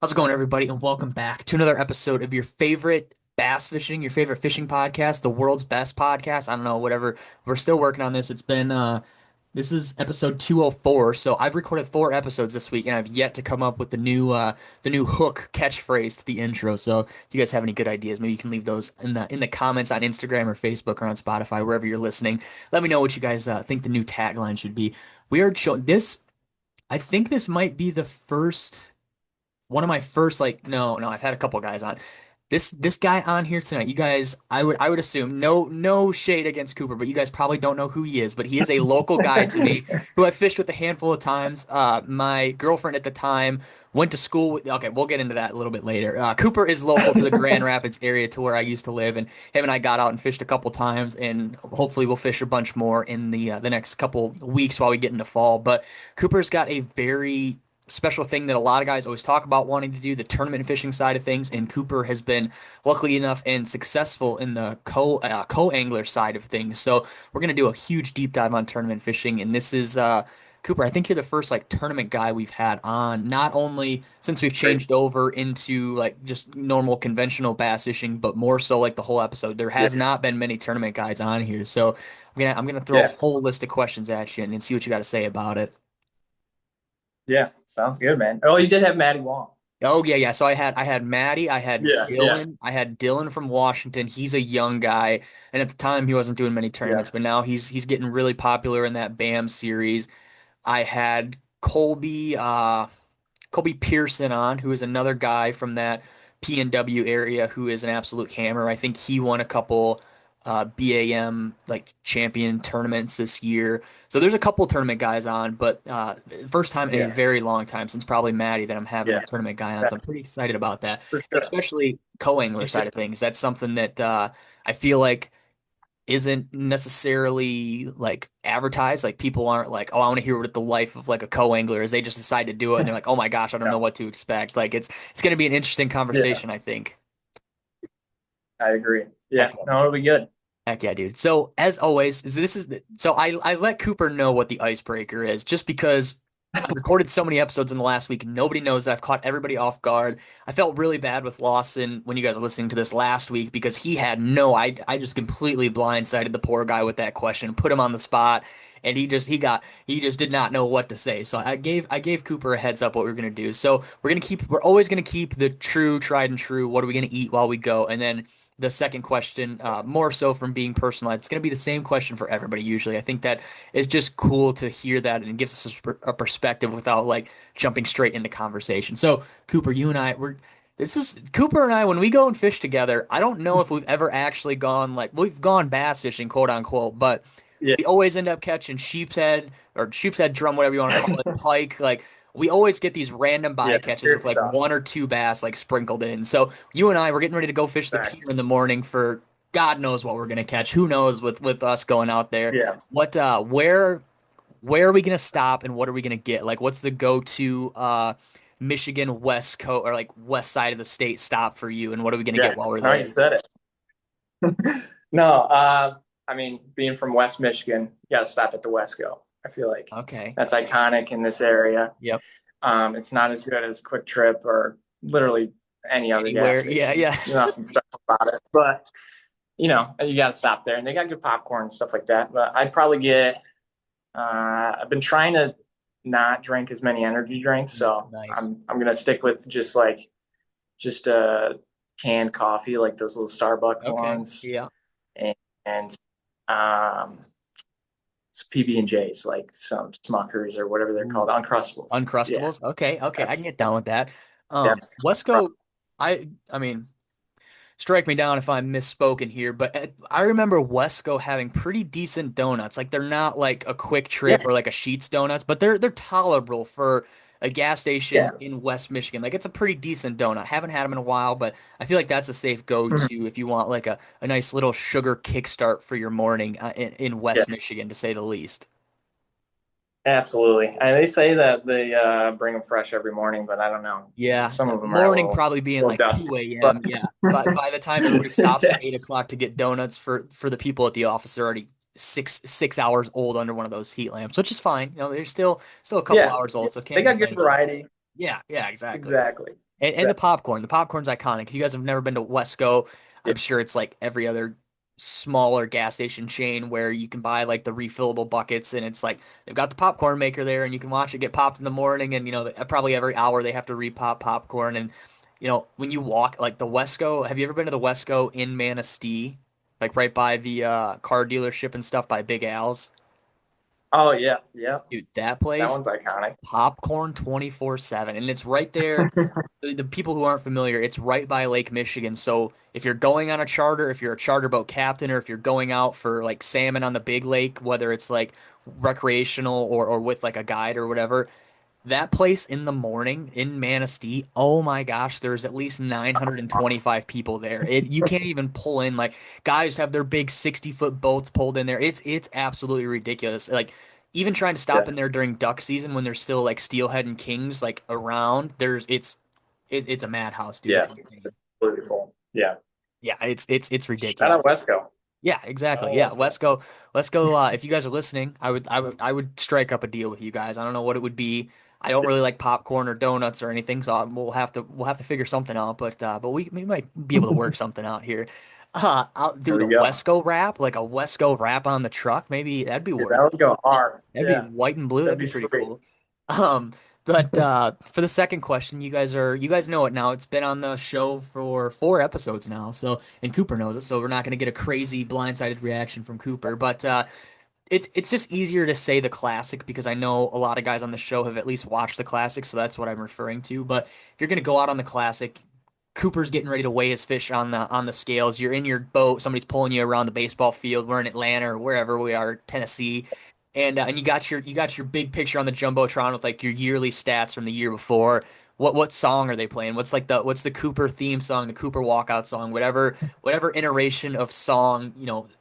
How's it going, everybody? And welcome back to another episode of your favorite bass fishing, your favorite fishing podcast, the world's best podcast. I don't know, whatever. We're still working on this. This is episode 204. So I've recorded 4 episodes this week, and I've yet to come up with the new hook catchphrase to the intro. So if you guys have any good ideas, maybe you can leave those in the comments on Instagram or Facebook or on Spotify, wherever you're listening. Let me know what you guys think the new tagline should be. We are showing this. I think this might be the first one of my first no, I've had a couple guys on. This guy on here tonight, you guys, I would assume no shade against Cooper, but you guys probably don't know who he is, but he is a local guy to me who I fished with a handful of times. My girlfriend at the time went to school with, okay, we'll get into that a little bit later. Cooper is local to the Grand Rapids area to where I used to live, and him and I got out and fished a couple times, and hopefully we'll fish a bunch more in the next couple weeks while we get into fall. But Cooper's got a very special thing that a lot of guys always talk about wanting to do, the tournament fishing side of things, and Cooper has been lucky enough and successful in the co-angler side of things. So we're gonna do a huge deep dive on tournament fishing, and this is Cooper, I think you're the first like tournament guy we've had on, not only since we've Great. changed over into like just normal conventional bass fishing, but more so like the whole episode. There Yeah. has not been many tournament guides on here. So I'm gonna throw a Yeah. whole list of questions at you and see what you got to say about it. Yeah. Sounds good, man. Oh, you did have Maddie Wong. Oh yeah, yeah. So I had Maddie, I had Yeah. Yeah. Dylan, I had Dylan from Washington. He's a young guy, and at the time he wasn't doing many Yeah. tournaments, but now he's getting really popular in that BAM series. I had Colby Pearson on, who is another guy from that PNW area who is an absolute hammer. I think he won a couple BAM like champion tournaments this year. So there's a couple tournament guys on, but first time in a Yeah. very long time since probably Maddie that I'm having a Yeah. tournament guy on. So That- I'm pretty excited about that, For and sure. especially co-angler You should. side of things. That's something that I feel like isn't necessarily like advertised. Like people aren't like, oh, I want to hear what the life of like a co-angler is. They just decide to do it and they're like, oh my gosh, I don't know Yeah. what to expect. Like it's going to be an interesting Yeah. conversation, I think. I agree. Heck Yeah. yeah. No, it'll be good. Heck yeah, dude. So as always, I let Cooper know what the icebreaker is just because I recorded so many episodes in the last week. Nobody knows that I've caught everybody off guard. I felt really bad with Lawson when you guys were listening to this last week because he had I just completely blindsided the poor guy with that question, put him on the spot, and he just did not know what to say. So I gave Cooper a heads up what we are gonna do. So we're always gonna keep the true tried and true. What are we gonna eat while we go? And then the second question, more so from being personalized, it's gonna be the same question for everybody usually. I think that it's just cool to hear that and it gives us a perspective without like jumping straight into conversation. So Cooper, you and I, we're this is Cooper and I when we go and fish together. I don't know if we've ever actually gone like we've gone bass fishing, quote unquote, but Yeah. we always end up catching sheep's head drum, whatever you want to call it, pike. Like we always get these random Yeah. bycatches Good with like stuff. one or two bass like sprinkled in. So you and I, we're getting ready to go fish the pier Exactly. in the morning for God knows what we're gonna catch. Who knows with us going out there? Yeah. What where are we gonna stop and what are we gonna get? Like what's the go-to Michigan West Coast or like west side of the state stop for you and what are we gonna get Yeah. while we're No, you there? said it. No, I mean, being from West Michigan, you gotta stop at the Wesco. I feel like Okay. that's iconic in this area. Yep. It's not as good as Quick Trip or literally any other gas Anywhere. Yeah, station. yeah. Nothing special about it. But you got to stop there, and they got good popcorn and stuff like that. But I'd probably get. I've been trying to not drink as many energy drinks, so Nice. I'm gonna stick with just canned coffee, like those little Starbucks Okay. ones, Yeah. and um, some PB and J's, like some Smuckers or whatever they're called, Ooh. Uncrustables. Yeah, Uncrustables. Okay, okay. I can that's get down with that. yeah. Wesco, I mean, strike me down if I'm misspoken here, but I remember Wesco having pretty decent donuts. Like they're not like a Quick Yeah, Trip or like a Sheets donuts, but they're tolerable for a gas station yeah. in West Michigan. Like it's a pretty decent donut. Haven't had them in a while, but I feel like that's a safe Mhm. go-to if you want like a nice little sugar kickstart for your morning in Yeah, West Michigan, to say the least. absolutely. And they say that they bring them fresh every morning, but I don't know. Yeah, Some of them are morning probably being little like dusty, 2 but a.m. Yeah, but by the time everybody stops at yeah, 8 o'clock to get donuts for the people at the office, they're already six hours old under one of those heat lamps, which is fine. They're still a couple yeah, hours yeah. old, so They can't got good complain about that. variety. Yeah, yeah, exactly. Exactly. And the popcorn. The popcorn's iconic. If you guys have never been to Wesco, Yeah. I'm sure it's like every other smaller gas station chain where you can buy like the refillable buckets and it's like they've got the popcorn maker there and you can watch it get popped in the morning and probably every hour they have to repop popcorn and when you walk like the Wesco, have you ever been to the Wesco in Manistee? Like right by the car dealership and stuff by Big Al's? Oh yeah, yeah. Dude, that That place, one's iconic. popcorn 24/7 and it's right there. The people who aren't familiar, it's right by Lake Michigan. So if you're going on a charter, if you're a charter boat captain, or if you're going out for like salmon on the big lake, whether it's like recreational or with like a guide or whatever, that place in the morning in Manistee, oh my gosh, there's at least 925 people there. You can't even pull in like guys have their big 60-foot boats pulled in there. It's absolutely ridiculous. Like even trying to stop Yeah, in there during duck season when there's still like steelhead and kings like around, it's a madhouse, dude. yeah. It's It's insane. beautiful. Yeah. Yeah, it's Shout out ridiculous. Wesco. Yeah, Shout exactly. out Yeah, Wesco. Let's go. If you guys are listening, I would strike up a deal with you guys. I don't know what it would be. I don't really like popcorn or donuts or anything, so we'll have to figure something out. But we might be able to work something out here. There Dude, a we go. Wesco wrap, like a Wesco wrap on the truck, maybe that'd be Dude, worth that it. would go hard. That'd be Yeah, white and blue. that'd That'd be be pretty sweet. cool. But for the second question, you guys know it now. It's been on the show for 4 episodes now. So and Cooper knows it. So we're not going to get a crazy blindsided reaction from Cooper. But it's just easier to say the classic because I know a lot of guys on the show have at least watched the classic. So that's what I'm referring to. But if you're going to go out on the classic, Cooper's getting ready to weigh his fish on the scales. You're in your boat. Somebody's pulling you around the baseball field. We're in Atlanta or wherever we are, Tennessee, and you got your big picture on the jumbotron with like your yearly stats from the year before. What song are they playing? What's the Cooper theme song, the Cooper walkout song, whatever iteration of song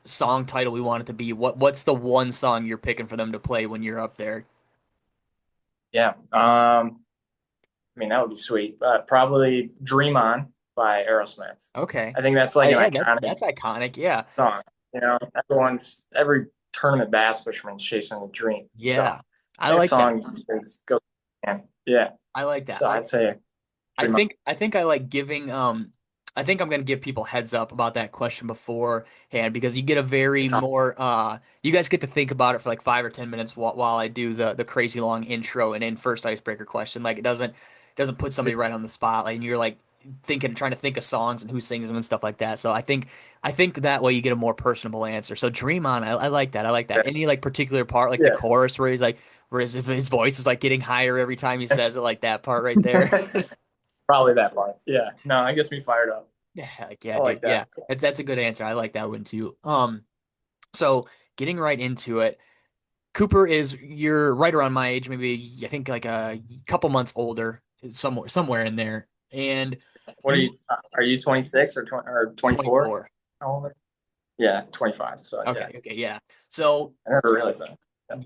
song title we want it to be. What's the one song you're picking for them to play when you're up there? Yeah. I mean, that would be sweet. But probably Dream On by Aerosmith. Okay, I think that's like an yeah, that's iconic iconic. Yeah, song. Every tournament bass fisherman's chasing a dream. So yeah, I that like that. song is goes, man. Yeah. I like that. So I'd say I Dream On. think I think I like giving I think I'm gonna give people heads up about that question beforehand because you get a very It's on. more you guys get to think about it for like 5 or 10 minutes while I do the crazy long intro and then first icebreaker question. Like it doesn't put somebody right on the spot like, and you're like trying to think of songs and who sings them and stuff like that. So I think that way you get a more personable answer. So Dream On, I like that. I like that. Yeah. Any like particular part like the Yeah. chorus where he's like where his voice is like getting higher every time he says it like that part right there. Probably that part. Yeah. No, that gets me fired up. Yeah, like, yeah, I dude. like Yeah, that. that's a good answer. I like that one too. So getting right into it, Cooper you're right around my age, maybe I think like a couple months older, somewhere in there, and What you are you 26 or 20 or 24? 24. How old are you? Yeah, 25. So yeah, Okay, yeah. So I never realized that.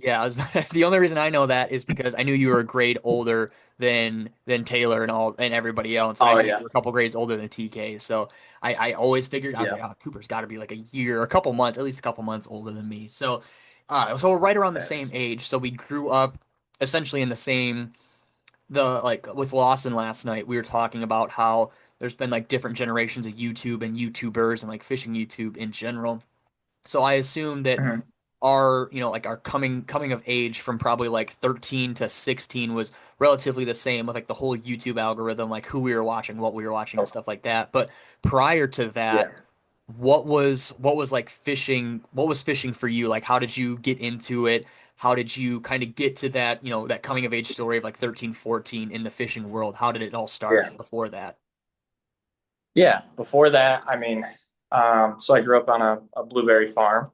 Yeah. yeah, the only reason I know that is because I knew you were a grade older than Taylor and everybody else, and I Oh knew you yeah. were a couple grades older than TK. So I always figured I was Yeah. like, oh, Cooper's got to be like a year, a couple months, at least a couple months older than me. So we're right around the same That's age. So we grew up essentially in the same the like with Lawson last night. We were talking about how there's been like different generations of YouTube and YouTubers and like fishing YouTube in general. So I assume that mhm. our coming of age from probably like 13 to 16 was relatively the same with like the whole YouTube algorithm, like who we were watching, what we were watching and stuff like that. But prior to that, Yeah. what was like fishing, what was fishing for you? Like how did you get into it? How did you kind of get to that coming of age story of like 13, 14 in the fishing world? How did it all Yeah. start before that? Yeah. Before that, I mean, so I grew up on a blueberry farm.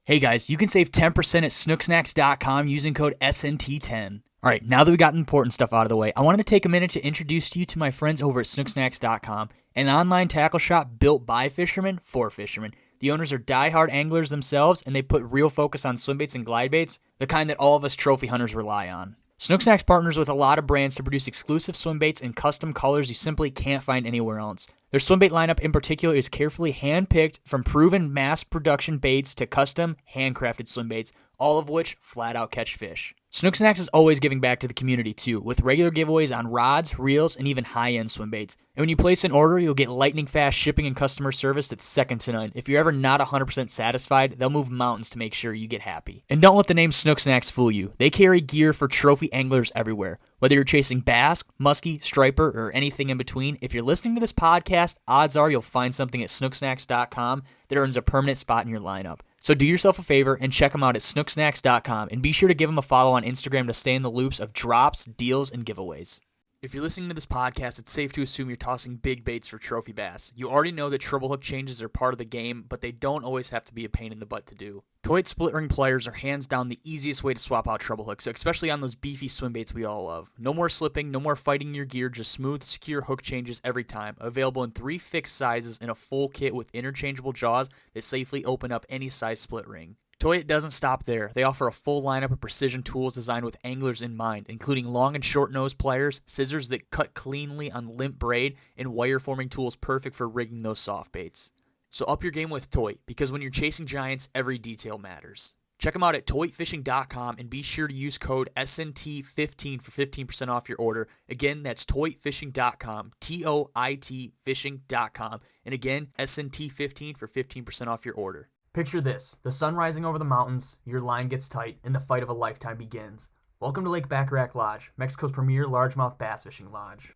Hey guys, you can save 10% at snooksnacks.com using code SNT10. All right, now that we got important stuff out of the way, I wanted to take a minute to introduce you to my friends over at snooksnacks.com, an online tackle shop built by fishermen for fishermen. The owners are diehard anglers themselves, and they put real focus on swim baits and glide baits, the kind that all of us trophy hunters rely on. Snooksnacks partners with a lot of brands to produce exclusive swim baits in custom colors you simply can't find anywhere else. Their swim bait lineup in particular is carefully hand-picked from proven mass production baits to custom handcrafted swim baits, all of which flat out catch fish. Snook Snacks is always giving back to the community too, with regular giveaways on rods, reels, and even high-end swim baits. And when you place an order, you'll get lightning fast shipping and customer service that's second to none. If you're ever not 100% satisfied, they'll move mountains to make sure you get happy. And don't let the name Snook Snacks fool you. They carry gear for trophy anglers everywhere. Whether you're chasing bass, muskie, striper, or anything in between, if you're listening to this podcast, odds are you'll find something at snooksnacks.com that earns a permanent spot in your lineup. So do yourself a favor and check them out at snooksnacks.com, and be sure to give them a follow on Instagram to stay in the loops of drops, deals, and giveaways. If you're listening to this podcast, it's safe to assume you're tossing big baits for trophy bass. You already know that treble hook changes are part of the game, but they don't always have to be a pain in the butt to do. Toit split ring pliers are hands down the easiest way to swap out treble hooks, especially on those beefy swim baits we all love. No more slipping, no more fighting your gear, just smooth, secure hook changes every time. Available in 3 fixed sizes in a full kit with interchangeable jaws that safely open up any size split ring. Toyota doesn't stop there. They offer a full lineup of precision tools designed with anglers in mind, including long and short nose pliers, scissors that cut cleanly on limp braid, and wire forming tools perfect for rigging those soft baits. So up your game with Toit, because when you're chasing giants, every detail matters. Check them out at toitfishing.com and be sure to use code SNT15 for 15% off your order. Again, that's toitfishing.com, TOIT fishing.com, and again, SNT15 for 15% off your order. Picture this, the sun rising over the mountains, your line gets tight, and the fight of a lifetime begins. Welcome to Lake Bacharach Lodge, Mexico's premier largemouth bass fishing lodge.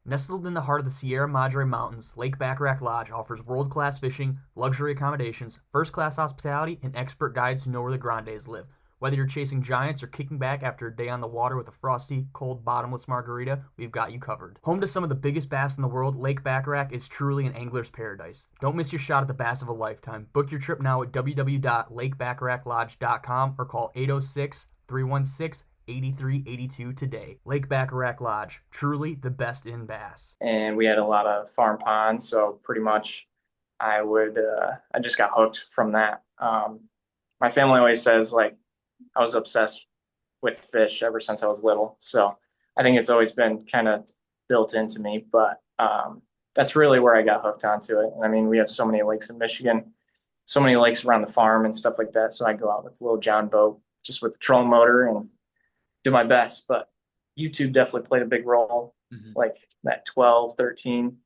Nestled in the heart of the Sierra Madre Mountains, Lake Bacharach Lodge offers world-class fishing, luxury accommodations, first-class hospitality, and expert guides who know where the grandes live. Whether you're chasing giants or kicking back after a day on the water with a frosty, cold, bottomless margarita, we've got you covered. Home to some of the biggest bass in the world, Lake Bacharach is truly an angler's paradise. Don't miss your shot at the bass of a lifetime. Book your trip now at www.lakebacharachlodge.com or call 806-316-8382 today. Lake Bacharach Lodge, truly the best in bass. And we had a lot of farm ponds, so pretty much I just got hooked from that. My family always says, like, I was obsessed with fish ever since I was little. So I think it's always been kind of built into me, but that's really where I got hooked onto it. And I mean, we have so many lakes in Michigan, so many lakes around the farm and stuff like that. So I go out with a little John boat, just with the trolling motor, and do my best. But YouTube definitely played a big role, like that 12, 13,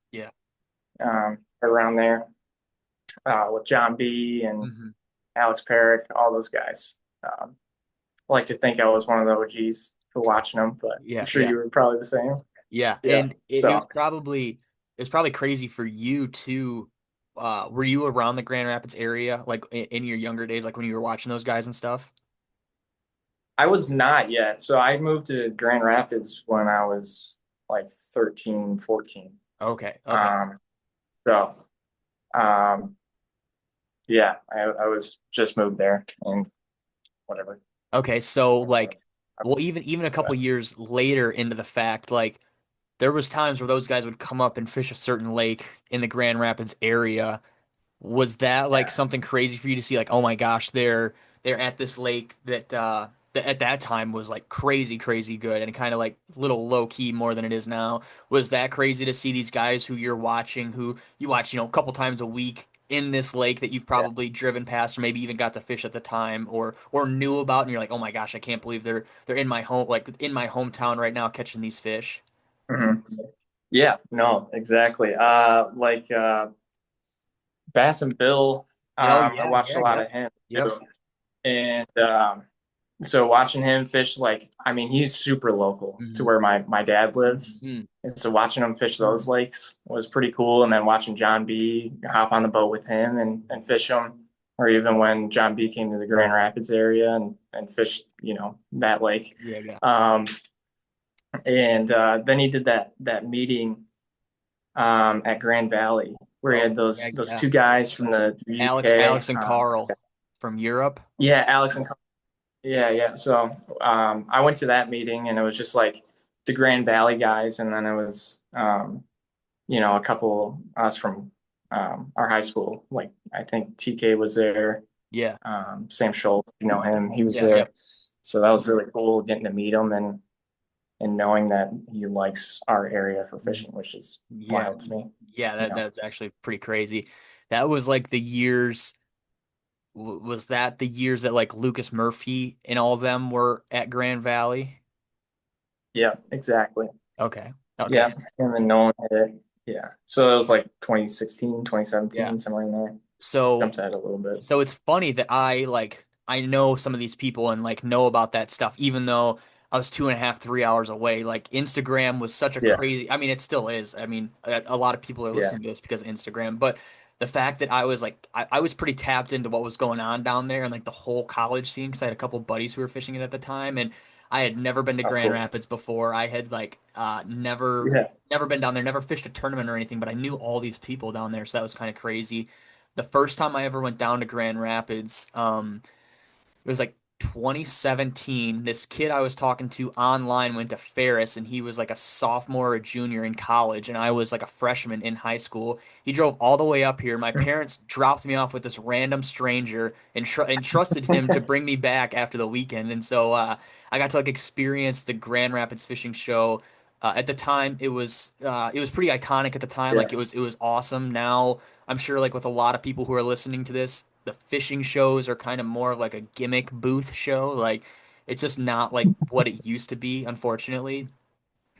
around there, with John B and Alex Perrick, all those guys. I like to think I was one of the OGs for watching them, but I'm sure you were probably the same. Yeah. And it was probably crazy for you too. Were you around the Grand Rapids area, like in your younger days, like when you were watching those guys and stuff? I was not yet. So I moved to Grand Rapids when I was like 13, 14. Okay. So, yeah, I was just moved there and whatever. Okay. So like, well, even a couple years later into the fact, like there was times where those guys would come up and fish a certain lake in the Grand Rapids area. Was that like something crazy for you to see? Like, oh my gosh, they're at this lake that that at that time was like crazy, crazy good and kind of like little low key more than it is now. Was that crazy to see these guys who you're watching, who you watch, a couple times a week in this lake that you've probably driven past or maybe even got to fish at the time or knew about, and you're like, oh my gosh, I can't believe they're in my home, like in my hometown right now catching these fish. Yeah, no, exactly. Bass and Bill, I watched a lot of him too. And so watching him fish, like, I mean, he's super local to where my dad lives. And so watching him fish those lakes was pretty cool. And then watching John B hop on the boat with him and fish them, or even when John B came to the Grand Rapids area and fished, that lake. And then he did that meeting at Grand Valley where he had those two guys from the Alex and Carl from Europe. Yeah, Alex and Carl. Yeah. So I went to that meeting and it was just like the Grand Valley guys, and then it was a couple us from our high school. Like I think TK was there. Yeah. Sam Schultz, him. He was there. So that was really cool getting to meet him and knowing that he likes our area for fishing, which is wild to me. Yeah, that's actually pretty crazy. That was like the years Was that the years that like Lucas Murphy and all of them were at Grand Valley? Yeah, exactly. Okay. Okay. Yeah, and then no one hit it. Yeah. So it was like 2016, Yeah. 2017, somewhere in there. So Jumped ahead a little bit. so it's funny that I know some of these people and like know about that stuff, even though I was 2.5, 3 hours away. Like Instagram was such a Yeah, crazy, I mean, it still is. I mean, a lot of people are yeah. listening to this because of Instagram, but the fact that I was like, I was pretty tapped into what was going on down there and like the whole college scene because I had a couple buddies who were fishing it at the time, and I had never been to Oh, Grand cool. Rapids before. I had like Yeah. never been down there, never fished a tournament or anything, but I knew all these people down there, so that was kind of crazy. The first time I ever went down to Grand Rapids, it was like 2017. This kid I was talking to online went to Ferris, and he was like a sophomore or a junior in college, and I was like a freshman in high school. He drove all the way up here. My parents dropped me off with this random stranger and trusted him to bring me back after the weekend. And so I got to like experience the Grand Rapids Fishing Show. At the time, it was pretty iconic at the time. Yeah. Like it was awesome. Now I'm sure like with a lot of people who are listening to this, the fishing shows are kind of more of like a gimmick booth show. Like it's just not like what it used to be, unfortunately.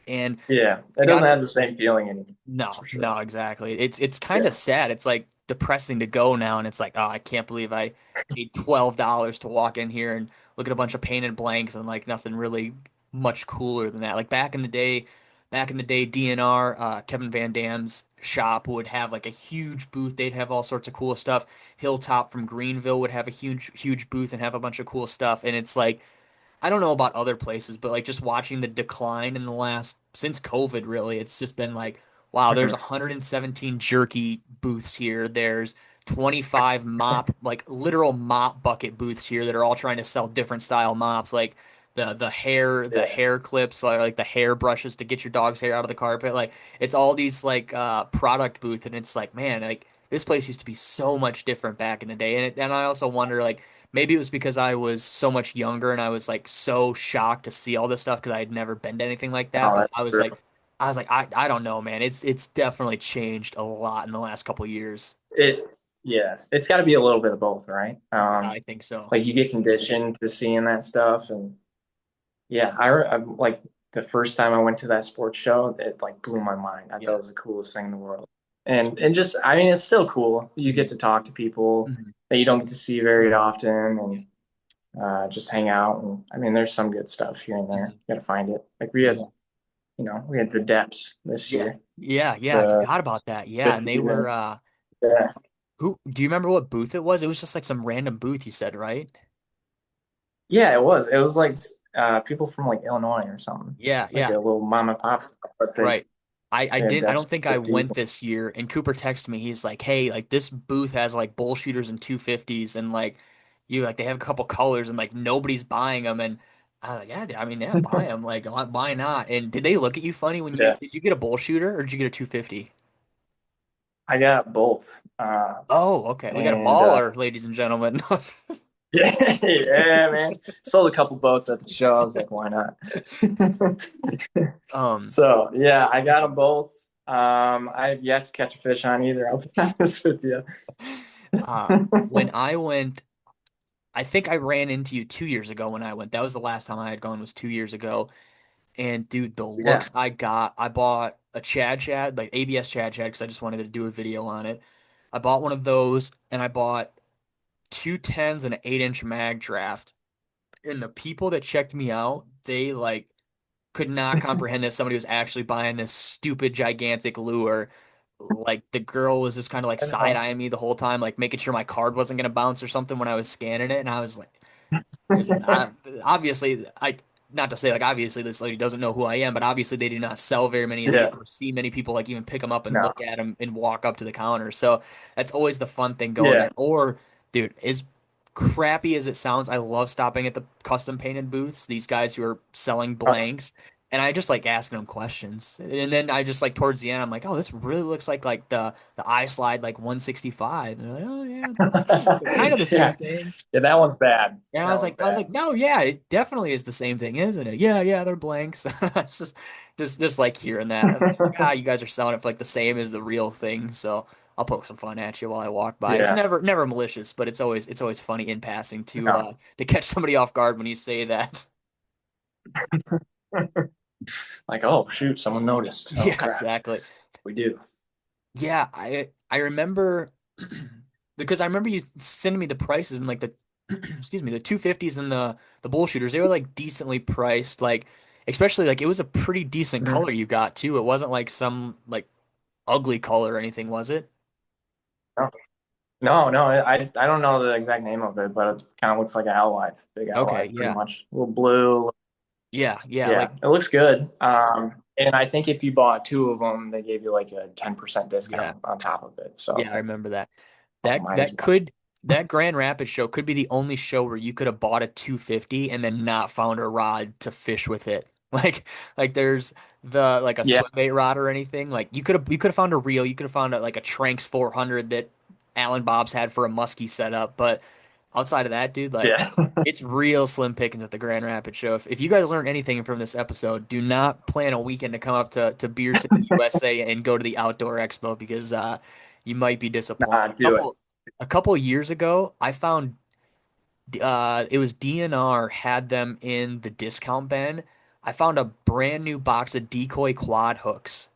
And Yeah. I It doesn't got have to the same feeling anymore. That's for no, sure. no, exactly. It's kind Yeah. of sad. It's like depressing to go now, and it's like, oh, I can't believe I paid $12 to walk in here and look at a bunch of painted blanks and like nothing really much cooler than that. Like back in the day, DNR, Kevin Van Dam's shop would have like a huge booth. They'd have all sorts of cool stuff. Hilltop from Greenville would have a huge booth and have a bunch of cool stuff. And it's like I don't know about other places, but like just watching the decline in the last since COVID, really, it's just been like, wow, there's Mhm. 117 jerky booths here. There's 25 like literal mop bucket booths here that are all trying to sell different style mops, like the Yeah. hair clips, or like the hair brushes to get your dog's hair out of the carpet. Like it's all these like product booth, and it's like, man, like this place used to be so much different back in the day. And I also wonder like maybe it was because I was so much younger and I was like so shocked to see all this stuff because I had never been to anything like that. Oh, But that's true. I was like, I don't know, man. It's definitely changed a lot in the last couple years. It, yeah. It's got to be a little bit of both, right? Yeah, I think so. Like you get conditioned to seeing that stuff, and yeah, I'm like the first time I went to that sports show, it like blew my mind. I thought Yeah. it was the coolest thing in the world. And just I mean it's still cool. You get to talk to people Mhm. that you don't get to see very often and just hang out and I mean there's some good stuff here and there. Mhm. You gotta find it. Like Yeah. we had the Depths this Yeah. year. Yeah, I The forgot about that. Yeah, fifth and they were season. Yeah. who do you remember what booth it was? It was just like some random booth you said, right? Yeah, it was. It was like people from like Illinois or something. Yeah, It's like a yeah. little mom and pop, but Right. they had I Depths don't think I 50s. went this year, and Cooper texted me. He's like, "Hey, like this booth has like bull shooters and 250s and like you like they have a couple colors and like nobody's buying them." And I was like, "Yeah, I mean, yeah, buy them. Like why not?" And did they look at you funny when Yeah. did you get a bull shooter or did you get a 250? I got both. Oh, okay. We got a And baller, ladies and gentlemen. yeah, yeah, man. Sold a couple boats at the show. I was like, why not? Um, So yeah, I got them both. I have yet to catch a fish on either. I'll be honest with you. when I went, I think I ran into you 2 years ago when I went. That was the last time I had gone was 2 years ago. And dude, the Yeah. looks I got, I bought a Chad Chad, like ABS Chad Chad, because I just wanted to do a video on it. I bought one of those and I bought two tens and an 8-inch mag draft. And the people that checked me out, they like could not comprehend that somebody was actually buying this stupid gigantic lure. Like the girl was just kind of like I side know. eyeing me the whole time, like making sure my card wasn't gonna bounce or something when I was scanning it. And I was like, I, obviously, I not to say like obviously this lady doesn't know who I am, but obviously they do not sell very many of Yeah. these or see many people like even pick them up and No. look at them and walk up to the counter. So that's always the fun thing going Yeah. there. Or, dude, as crappy as it sounds, I love stopping at the custom painted booths. These guys who are selling Uh, blanks. And I just like asking them questions. And then I just like towards the end, I'm like, oh, this really looks like the I slide like 165. And they're like, oh yeah, they're kind of the same Yeah. thing. Yeah, that one's bad. And That one's I was bad. like, no, yeah, it definitely is the same thing, isn't it? Yeah, yeah, they're blanks. It's just like hearing that. I'm just like, you guys are selling it for like the same as the real thing. So I'll poke some fun at you while I walk by. It's Yeah. never malicious, but it's always funny in passing No. to catch somebody off guard when you say that. Like, oh shoot, someone noticed. Oh Yeah, crap. exactly. We do. Yeah, I remember because I remember you sending me the prices and like the excuse me, the 250s and the bull shooters, they were like decently priced, like especially like it was a pretty decent Mhm. color you got too. It wasn't like some like ugly color or anything, was it? No, no. I don't know the exact name of it, but it kind of looks like an owl life, big owl Okay, life, pretty yeah. much. A little blue. Yeah, yeah, Yeah, like it looks good. And I think if you bought two of them, they gave you like a 10% yeah. discount on top of it. So I Yeah, was I like, remember that. oh, That might as that well. could that Grand Rapids show could be the only show where you could have bought a 250 and then not found a rod to fish with it. Like there's the like a Yeah, swim bait rod or anything. Like you could have found a reel, you could have found like a Tranks 400 that Alan Bob's had for a muskie setup, but outside of that, dude, like yeah. it's real slim pickings at the Grand Rapids show. If you guys learn anything from this episode, do not plan a weekend to come up to Beer City, USA and go to the outdoor expo because you might be disappointed. Nah, do it. A couple years ago, I found it was DNR had them in the discount bin. I found a brand new box of decoy quad hooks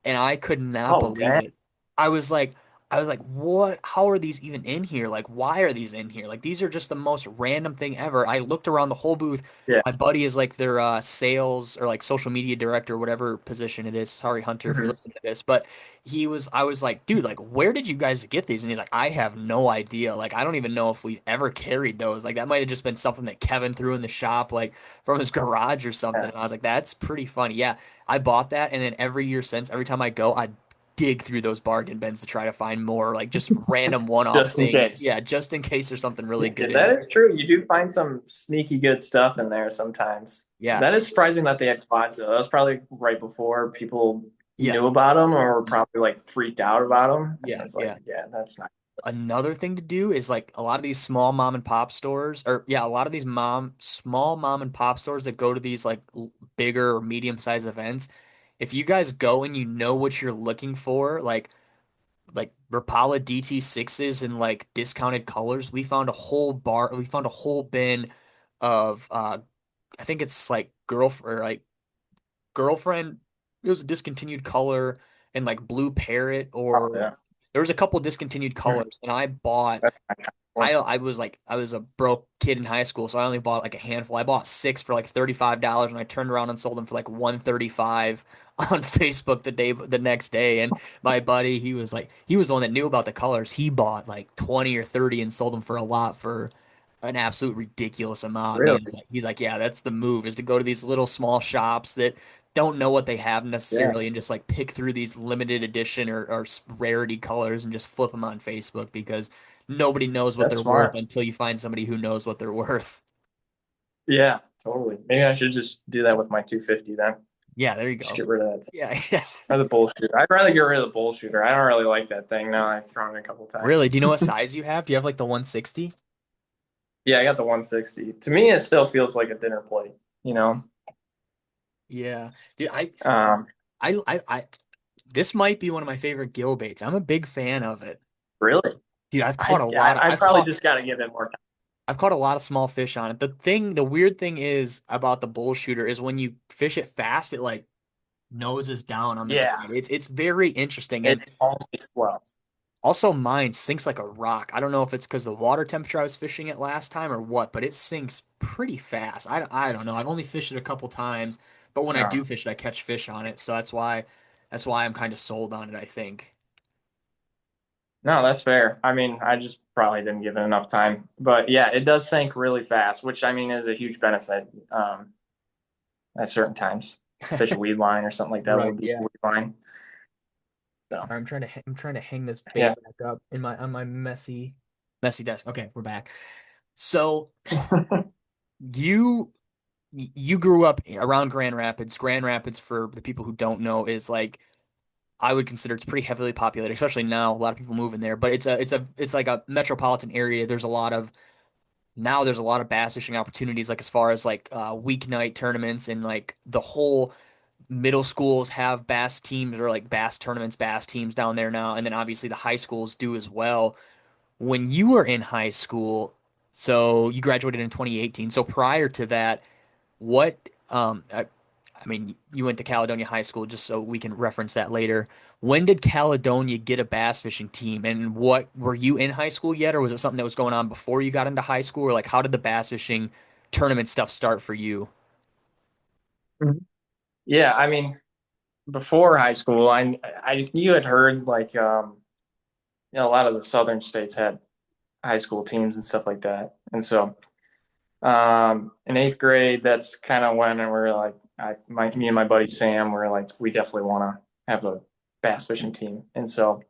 and I could not Oh, believe dang. it. I was like, I was like, what? How are these even in here? Like, why are these in here? Like, these are just the most random thing ever. I looked around the whole booth. Yeah. My buddy is like their sales or like social media director, whatever position it is. Sorry, Hunter, if you're Mhm. listening to this, but I was like, dude, like, where did you guys get these? And he's like, I have no idea. Like, I don't even know if we've ever carried those. Like, that might have just been something that Kevin threw in the shop, like from his garage or something. Yeah. And I was like, that's pretty funny. Yeah, I bought that, and then every year since, every time I go, I dig through those bargain bins to try to find more like just random one-off Just in things. case. Yeah, just in case there's something really Yeah, good in that there. is true. You do find some sneaky good stuff in there sometimes. Yeah. That is surprising that they had quads though. That was probably right before people Yeah. knew about them or were probably like freaked out about them. And Yeah. it's like, Yeah. yeah, that's not. Another thing to do is like a lot of these small mom and pop stores or yeah, a lot of these small mom and pop stores that go to these like bigger or medium sized events. If you guys go and you know what you're looking for, like Rapala DT6s in like discounted colors, we found a whole bin of I think it's like girlfriend. It was a discontinued color and like blue parrot Oh, or yeah. there was a couple discontinued Hmm. colors and I bought That's kind of cool. I was a broke kid in high school, so I only bought like a handful. I bought six for like $35 and I turned around and sold them for like 135 on Facebook the next day. And my buddy, he was the one that knew about the colors. He bought like 20 or 30 and sold them for a lot for an absolute ridiculous amount. And Really? he's like, yeah, that's the move is to go to these little small shops that don't know what they have Yeah. necessarily and just like pick through these limited edition or rarity colors and just flip them on Facebook because nobody knows what That's they're worth smart. until you find somebody who knows what they're worth. Yeah, totally. Maybe I should just do that with my 250 then. Yeah, there you Just go. get rid of that. Yeah, yeah. Or the bull shooter. I'd rather get rid of the bull shooter. I don't really like that thing now. I've thrown it a couple Really? times. Do you know what size you have? Do you have like the 160? Yeah, I got the 160. To me, it still feels like a dinner plate, you know? Yeah. Dude, Um, I this might be one of my favorite gill baits. I'm a big fan of it. really? Dude, I probably just got to give it more time. I've caught a lot of small fish on it. The weird thing is about the bull shooter is when you fish it fast, it like noses down on the Yeah, bait. It's very interesting. And it's always slow. also, mine sinks like a rock. I don't know if it's because the water temperature I was fishing it last time or what, but it sinks pretty fast. I don't know. I've only fished it a couple times, but when I No, do fish it, I catch fish on it. So that's why I'm kind of sold on it, I think. no, that's fair. I mean, I just probably didn't give it enough time. But yeah, it does sink really fast, which I mean is a huge benefit at certain times. Fish a weed line or something like that, a little Right, deep yeah. weed line. So Sorry, I'm trying to hang this yeah. bait back up in my on my messy desk. Okay, we're back. So you you grew up around Grand Rapids. Grand Rapids, for the people who don't know, is like I would consider it's pretty heavily populated, especially now. A lot of people move in there, but it's like a metropolitan area. There's a lot of bass fishing opportunities, like as far as like weeknight tournaments and like the whole middle schools have bass teams or like bass tournaments, bass teams down there now, and then obviously the high schools do as well. When you were in high school, so you graduated in 2018. So prior to that, what I mean, you went to Caledonia High School just so we can reference that later. When did Caledonia get a bass fishing team, and what were you in high school yet, or was it something that was going on before you got into high school, or like how did the bass fishing tournament stuff start for you? Mhm. Yeah, I mean, before high school, you had heard like a lot of the southern states had high school teams and stuff like that. And so in eighth grade, that's kind of when we're like me and my buddy Sam were like we definitely want to have a bass fishing team. And so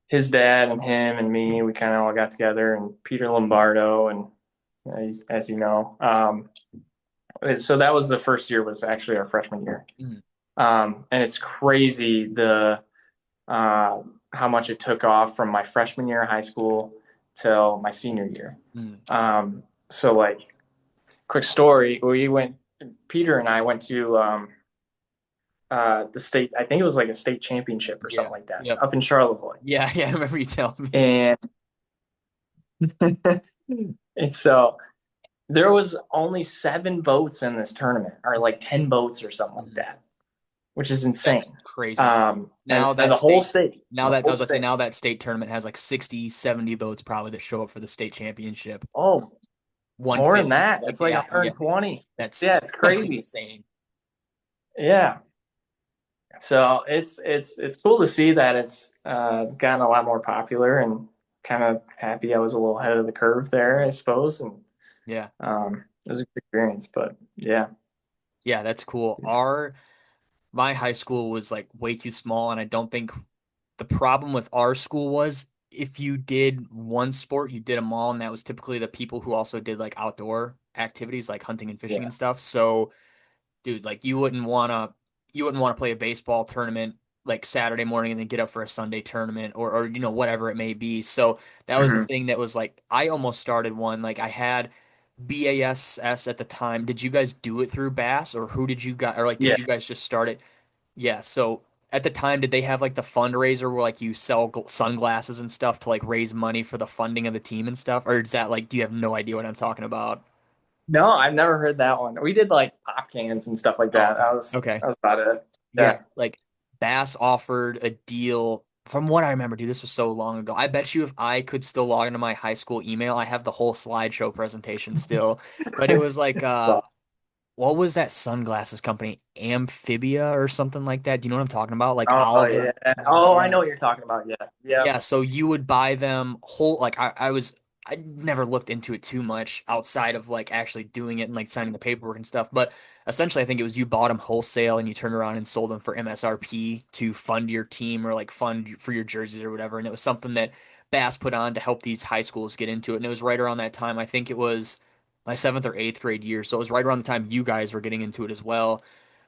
his dad and him and me, we kind of all got together, and Peter Lombardo and as you know, so that was the first year, was actually our freshman year. Mm, And it's crazy uh, how much it took off from my freshman year of high school till my senior year. mm. So like, quick story, Peter and I went to the state, I think it was like a state championship or Yeah. something like that Yep. up in Charlevoix. Yeah. Yeah. I remember you telling me. And and so there was only 7 boats in this tournament, or like 10 boats or something like Mhm. that, which is insane. That's crazy. Now And that the state, state, now the that I whole was about to say, state. now that state tournament has like 60, 70 boats probably that show up for the state championship. Oh, more than 150. that. Like, It's like yeah, yeah. 120. That's Yeah, it's that's crazy. insane. Yeah. So it's cool to see that it's gotten a lot more popular, and kind of happy I was a little ahead of the curve there, I suppose. And Yeah. it was a good experience, but yeah. Yeah, that's cool. My high school was like way too small, and I don't think the problem with our school was if you did one sport, you did them all, and that was typically the people who also did like outdoor activities like hunting and fishing Yeah. and stuff. So, dude, like you wouldn't want to play a baseball tournament like Saturday morning and then get up for a Sunday tournament or whatever it may be. So that was the Hmm. thing that was like I almost started one. Like I had BASS at the time. Did you guys do it through Bass or who did you guys or like did Yeah. you guys just start it? Yeah, so at the time did they have like the fundraiser where like you sell sunglasses and stuff to like raise money for the funding of the team and stuff? Or is that like do you have no idea what I'm talking about? No, I've never heard that one. We did like pop cans and stuff like Oh, that. okay. Okay. That was about it. Yeah, Yeah. like Bass offered a deal from what I remember, dude, this was so long ago. I bet you if I could still log into my high school email, I have the whole slideshow presentation still. But it was like So, what was that sunglasses company? Amphibia or something like that. Do you know what I'm talking about? Like oh Oliver. yeah. Oh, I Yeah. know what you're talking about. Yeah. Yeah. Yeah, so you would buy them whole like I never looked into it too much outside of like actually doing it and like signing the paperwork and stuff. But essentially I think it was you bought them wholesale and you turned around and sold them for MSRP to fund your team or like fund for your jerseys or whatever. And it was something that Bass put on to help these high schools get into it. And it was right around that time. I think it was my seventh or eighth grade year. So it was right around the time you guys were getting into it as well.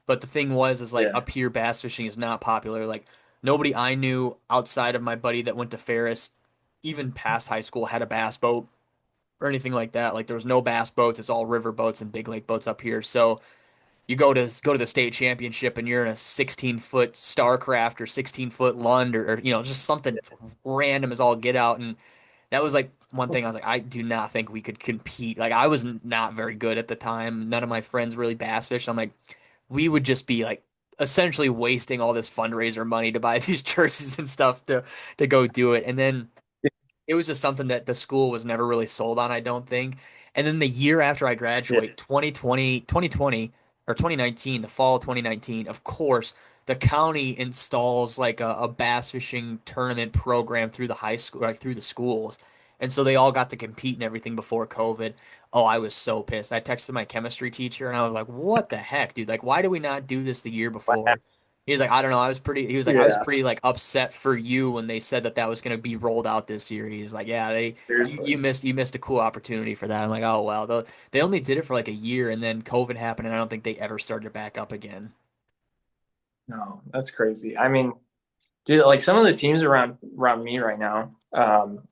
But the thing was, is like Yeah. up here, bass fishing is not popular. Like nobody I knew outside of my buddy that went to Ferris, even past high school, had a bass boat or anything like that. Like there was no bass boats. It's all river boats and big lake boats up here. So you go to the state championship and you're in a 16-foot Starcraft or 16-foot Lund or just something random as all get out. And that was like one thing I was like, I do not think we could compete. Like I was not very good at the time. None of my friends really bass fished. I'm like, we would just be like essentially wasting all this fundraiser money to buy these jerseys and stuff to go do it. And then it was just something that the school was never really sold on, I don't think. And then the year after I Yeah. graduate, 2020 or 2019, the fall of 2019, of course, the county installs like a bass fishing tournament program through the high school, like through the schools. And so they all got to compete and everything before COVID. Oh, I was so pissed. I texted my chemistry teacher and I was like, what the heck, dude? Like, why do we not do this the year Wow. before? He was like, I don't know. He was like, I was Yeah, pretty like upset for you when they said that that was going to be rolled out this year. He's like, yeah, seriously. you missed a cool opportunity for that. I'm like, oh, well, they only did it for like a year and then COVID happened and I don't think they ever started back up again. No, that's crazy. I mean, dude, like some of the teams around me right now,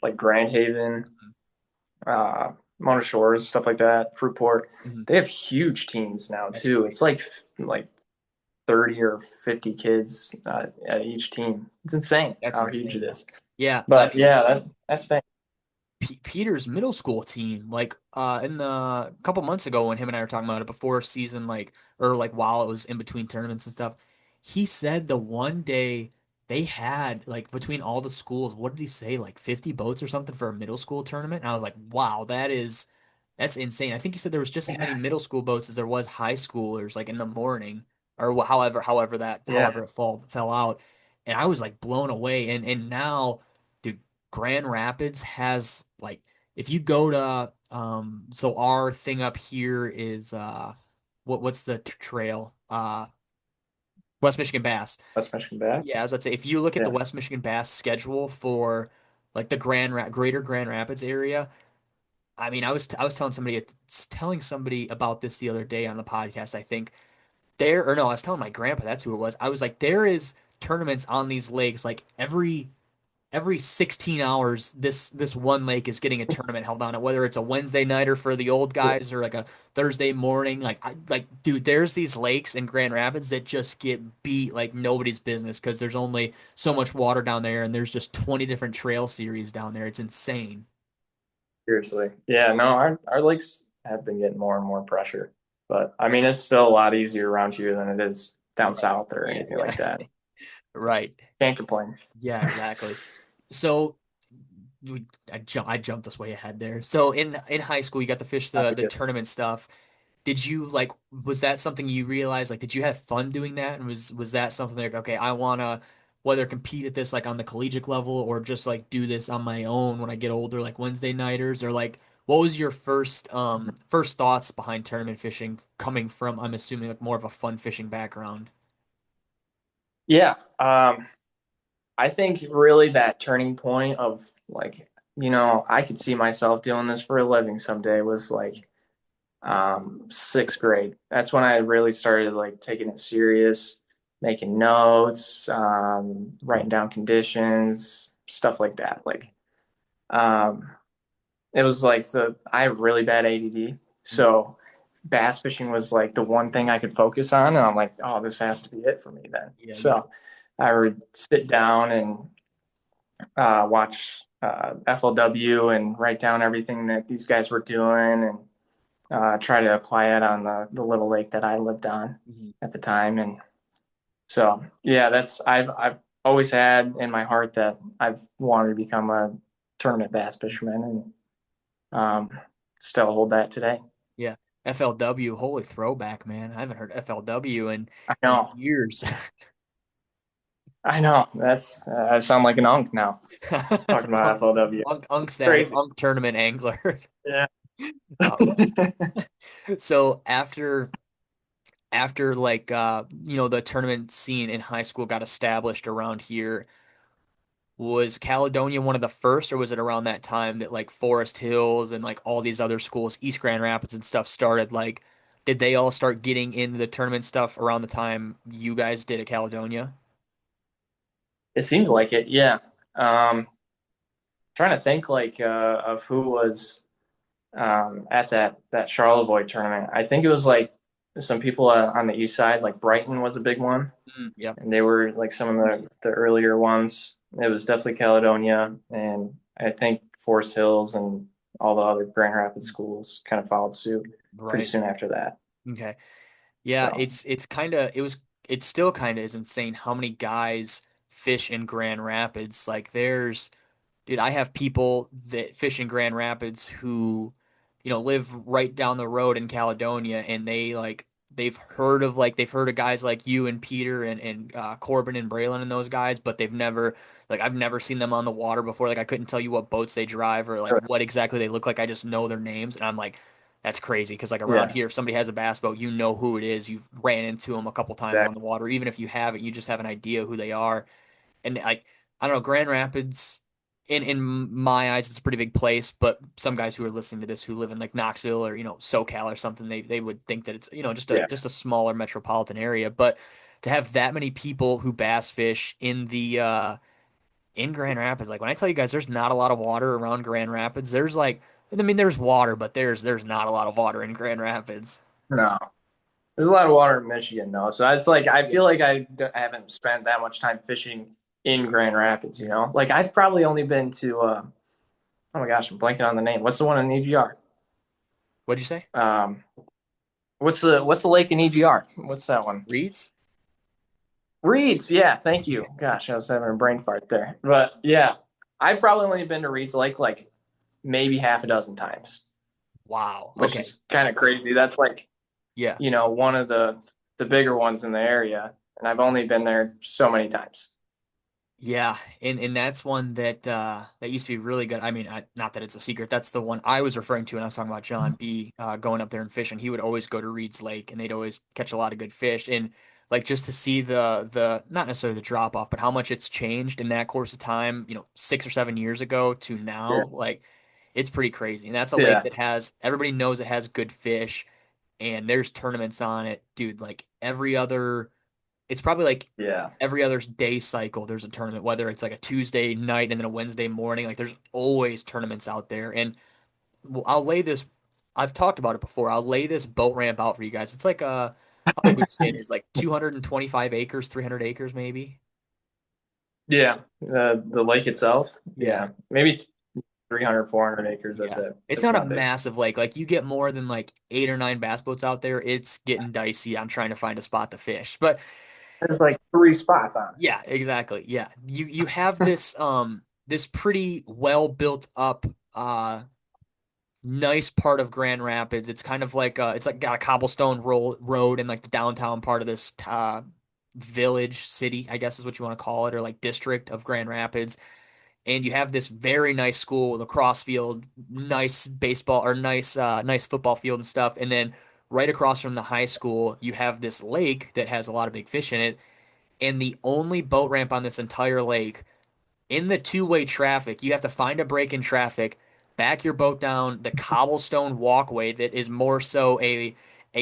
like Grand Haven, uh, Mona Shores, stuff like that, Fruitport, Mhm. they have huge teams now That's too. crazy. It's like 30 or 50 kids at each team. It's insane That's how huge it insane. is. Yeah, I But mean, yeah, that's thing. Peter's middle school team, like in the a couple months ago when him and I were talking about it before season, like or like while it was in between tournaments and stuff, he said the one day they had like between all the schools, what did he say, like 50 boats or something for a middle school tournament? And I was like, wow, that's insane. I think he said there was just as many middle school boats as there was high schoolers, like in the morning, or Yeah, however it fell out, and I was like blown away. And now, dude, Grand Rapids has like if you go to so our thing up here is what's the trail West Michigan Bass. West Michigan Bass. Yeah, I was about to say if you look at the Yeah, West Michigan Bass schedule for like the Greater Grand Rapids area. I mean, I was telling somebody about this the other day on the podcast. I think there or no, I was telling my grandpa that's who it was. I was like, there is tournaments on these lakes like every 16 hours this one lake is getting a tournament held on it, whether it's a Wednesday nighter for the old yeah, guys or like a Thursday morning. Like dude, there's these lakes in Grand Rapids that just get beat like nobody's business because there's only so much water down there and there's just 20 different trail series down there. It's insane. seriously. Yeah, no, our lakes have been getting more and more pressure. But I mean, it's still a lot easier around here than it is down Right. south or Yeah, anything yeah. like that. Right. Can't complain. Yeah, exactly. So I jumped this way ahead there. So in high school, you got to fish Not the good. tournament stuff. Did you like was that something you realized like did you have fun doing that and was that something like okay, I wanna whether compete at this like on the collegiate level or just like do this on my own when I get older like Wednesday nighters or like what was your first thoughts behind tournament fishing coming from I'm assuming like more of a fun fishing background? Yeah. I think really that turning point of like, I could see myself doing this for a living someday was like sixth grade. That's when I really started like taking it serious, making notes, writing down conditions, stuff like that. Like um, it was like I have really bad ADD, so bass fishing was like the one thing I could focus on, and I'm like, oh, this has to be it for me then. Yeah, you So I would sit down and watch FLW and write down everything that these guys were doing and try to apply it on the little lake that I lived on Mhm. at the time. And so, yeah, I've always had in my heart that I've wanted to become a tournament bass fisherman, and still hold that today. Yeah. FLW, holy throwback, man. I haven't heard FLW I in know, years. I know. I sound like an unk now talking about Unk, FLW. unk status, Crazy. unk tournament angler. Yeah. Uh, so after like the tournament scene in high school got established around here, was Caledonia one of the first, or was it around that time that like Forest Hills and like all these other schools, East Grand Rapids and stuff started? Like, did they all start getting into the tournament stuff around the time you guys did at Caledonia? It seemed like it. Yeah. Trying to think like of who was at that Charlevoix tournament. I think it was like some people on the east side, like Brighton was a big one, Yeah. and they were like some of the earlier ones. It was definitely Caledonia, and I think Forest Hills and all the other Grand Rapids schools kind of followed suit pretty Right. soon after that. Okay. Yeah, So it still kind of is insane how many guys fish in Grand Rapids. Like dude, I have people that fish in Grand Rapids who, live right down the road in Caledonia and they've heard of guys like you and Peter and Corbin and Braylon and those guys, but they've never like I've never seen them on the water before. Like I couldn't tell you what boats they drive or like what exactly they look like. I just know their names and I'm like That's crazy because like around Yeah, here, if somebody has a bass boat, you know who it is. You've ran into them a couple times on the exactly. water. Even if you haven't, you just have an idea who they are. And like I don't know, Grand Rapids, in my eyes, it's a pretty big place. But some guys who are listening to this who live in like Knoxville or SoCal or something, they would think that it's Yeah. just a smaller metropolitan area. But to have that many people who bass fish in Grand Rapids. Like when I tell you guys, there's not a lot of water around Grand Rapids. There's like, I mean, there's water, but there's not a lot of water in Grand Rapids. No, there's a lot of water in Michigan though, so it's like I Yeah. feel like I haven't spent that much time fishing in Grand Rapids. Like I've probably only been to. Oh my gosh, I'm blanking on the name. What's the one in EGR? What'd you say? Um, what's the lake in EGR? What's that one? Reeds? Reeds. Yeah, thank you. Gosh, I was having a brain fart there. But yeah, I've probably only been to Reeds Lake like maybe half a dozen times, Wow. which Okay. is kind of crazy. That's like, Yeah. one of the bigger ones in the area, and I've only been there so many times. Yeah, and that's one that used to be really good. I mean, not that it's a secret. That's the one I was referring to when I was talking about John B. Going up there and fishing. He would always go to Reed's Lake, and they'd always catch a lot of good fish. And like just to see the not necessarily the drop off, but how much it's changed in that course of time. 6 or 7 years ago to Yeah. now, like it's pretty crazy. And that's a lake Yeah. that has everybody knows it has good fish, and there's tournaments on it, dude. Like every other. It's probably like Yeah. every other day cycle there's a tournament, whether it's like a Tuesday night and then a Wednesday morning. Like there's always tournaments out there. And I'll lay this, I've talked about it before. I'll lay this boat ramp out for you guys. It's like how big would you say it is? Like 225 acres, 300 acres maybe? Yeah. The lake itself. Yeah. Yeah. Maybe 300, 400 acres. That's Yeah. it. It's It's not a not big. massive lake. Like you get more than like 8 or 9 bass boats out there. It's getting dicey on trying to find a spot to fish. But There's like three spots on yeah, exactly. Yeah. You have this pretty well built up nice part of Grand Rapids. It's kind of like it's like got a cobblestone road in like the downtown part of this village city, I guess is what you want to call it, or like district of Grand Rapids. And you have this very nice school, lacrosse field, nice baseball or nice football field and stuff. And then right across from the high school, you have this lake that has a lot of big fish in it. And the only boat ramp on this entire lake in the two-way traffic, you have to find a break in traffic, back your boat down the cobblestone walkway that is more so a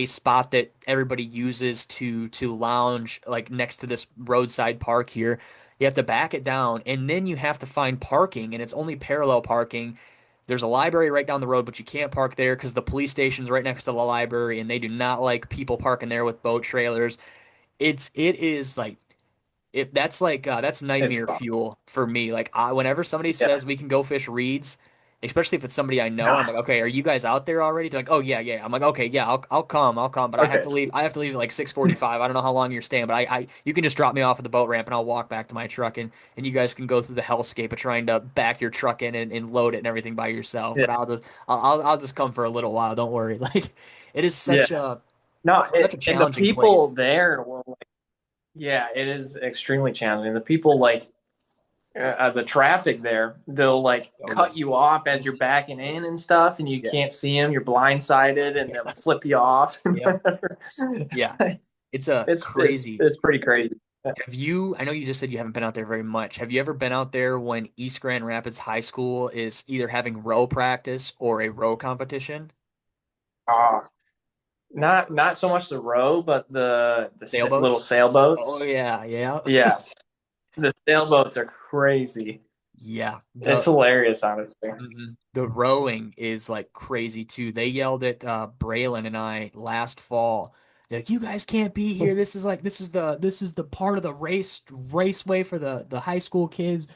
spot that everybody uses to lounge like next to this roadside park here. You have to back it down and then you have to find parking and it's only parallel parking. There's a library right down the road, but you can't park there because the police station's right next to the library and they do not like people parking there with boat trailers. It is like if that's like that's it. It's nightmare fun. fuel for me. Like whenever somebody Yeah. says we can go fish reeds, especially if it's somebody I know, I'm Ah, like, okay, are you guys out there already? They're like, oh yeah, yeah. I'm like, okay, yeah, I'll come, but I have okay. to leave. I have to leave at like 6:45. I don't know how long you're staying, but you can just drop me off at the boat ramp and I'll walk back to my truck and you guys can go through the hellscape of trying to back your truck in and load it and everything by yourself. Yeah. But I'll just come for a little while. Don't worry. Like it is Yeah. No, such a and the challenging people place. there will like, yeah, it is extremely challenging. The people like the traffic there, they'll like Oh yeah. cut you off as you're backing in and stuff, and you Yeah. can't see them. You're blindsided, and they'll flip you off. Yep. it's Yeah. like, It's a it's it's crazy. it's pretty crazy. I know you just said you haven't been out there very much. Have you ever been out there when East Grand Rapids High School is either having row practice or a row competition? Uh, not so much the row, but the little Sailboats? Oh sailboats. yeah, yeah. Yes, the sailboats are crazy. Yeah. It's hilarious, honestly. The rowing is like crazy too. They yelled at Braylon and I last fall. They're like, you guys can't be here. This is the part of the raceway for the high school kids.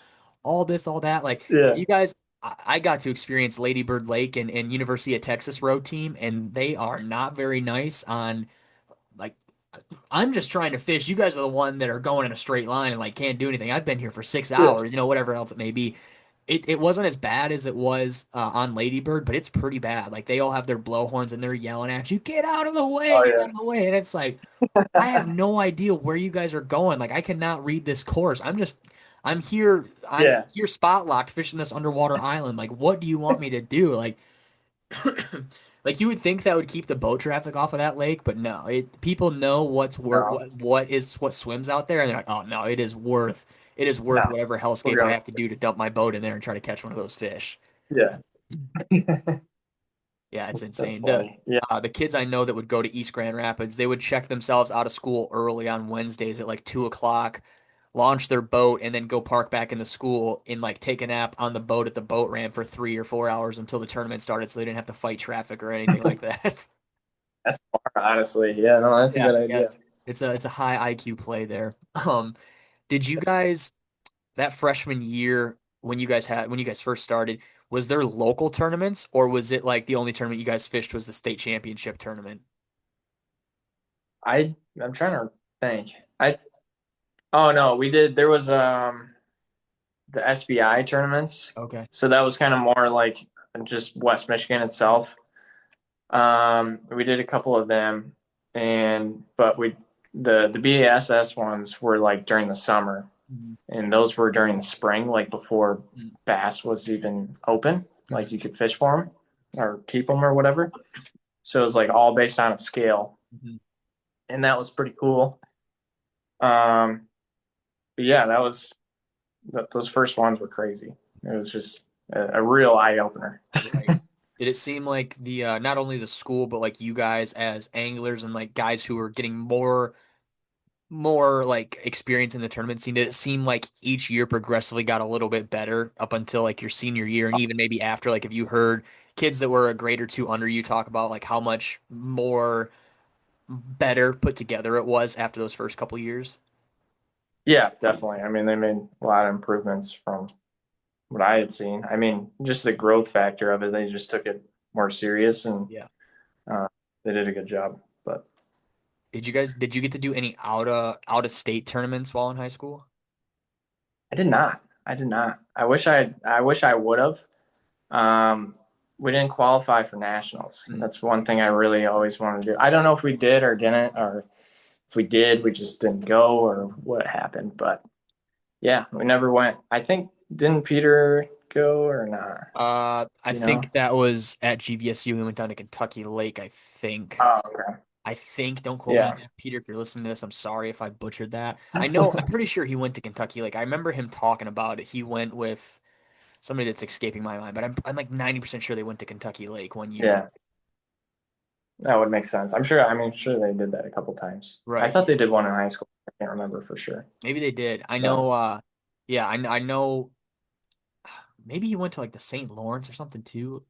All this, all that. Like Yeah, you guys, I got to experience Lady Bird Lake and University of Texas row team, and they are not very nice on like I'm just trying to fish. You guys are the one that are going in a straight line and like can't do anything. I've been here for six yeah. hours, whatever else it may be. It wasn't as bad as it was on Ladybird, but it's pretty bad. Like they all have their blowhorns and they're yelling at you, "Get out of the way! Oh Get out yeah, of the way!" And it's like I have no idea where you guys are going. Like I cannot read this course. I'm here. I'm yeah. here spot locked fishing this underwater island. Like what do you want me to do? Like Like you would think that would keep the boat traffic off of that lake, but no. It people know what's worth No, what swims out there, and they're like, oh no, it is worth no, whatever we're hellscape I going. have to do to dump my boat in there and try to catch one of those fish. Yeah, Yeah, it's that's insane. funny. Yeah, The kids I know that would go to East Grand Rapids, they would check themselves out of school early on Wednesdays at like 2 o'clock, launch their boat, and then go park back in the school and like take a nap on the boat at the boat ramp for 3 or 4 hours until the tournament started, so they didn't have to fight traffic or anything like that. that's smart, honestly. Yeah, no, that's a Yeah, good yeah, idea. it's a high IQ play there. Did you guys that freshman year when you guys first started, was there local tournaments or was it like the only tournament you guys fished was the state championship tournament? I'm trying to think. Oh no, we did. There was the SBI tournaments, Okay. so that was kind of more like just West Michigan itself. We did a couple of them, but the BASS ones were like during the summer, Mhm. and those were during the spring, like before bass was even open, Mhm. like you could fish for them or keep them or whatever. So it was like all based on a scale, Mhm. and that was pretty cool. Um, but yeah, those first ones were crazy. It was just a real eye opener. Right. Did it seem like the not only the school but like you guys as anglers and like guys who were getting more like experience in the tournament scene, did it seem like each year progressively got a little bit better up until like your senior year and even maybe after, like if you heard kids that were a grade or two under you talk about like how much more better put together it was after those first couple years? Yeah, definitely. I mean, they made a lot of improvements from what I had seen. I mean, just the growth factor of it, they just took it more serious and Yeah. uh, they did a good job. But Did you get to do any out of state tournaments while in high school? I did not. I did not. I wish I would have. Um, we didn't qualify for nationals. Mm. That's one thing I really always wanted to do. I don't know if we did or didn't, or if we did, we just didn't go, or what happened. But yeah, we never went. I think didn't Peter go or not? I Do you know? think that was at GVSU. We went down to Kentucky Lake, I think. Oh, okay. Don't quote me on Yeah. that, Peter, if you're listening to this. I'm sorry if I butchered that. I'm pretty sure he went to Kentucky Lake. I remember him talking about it. He went with somebody that's escaping my mind, but I'm like 90% sure they went to Kentucky Lake one year. Yeah. That would make sense. I'm sure. I mean, sure they did that a couple times. I Right. thought they did one in high school. I can't remember for sure. Maybe they did. I But know, yeah, I know maybe he went to like the St. Lawrence or something too.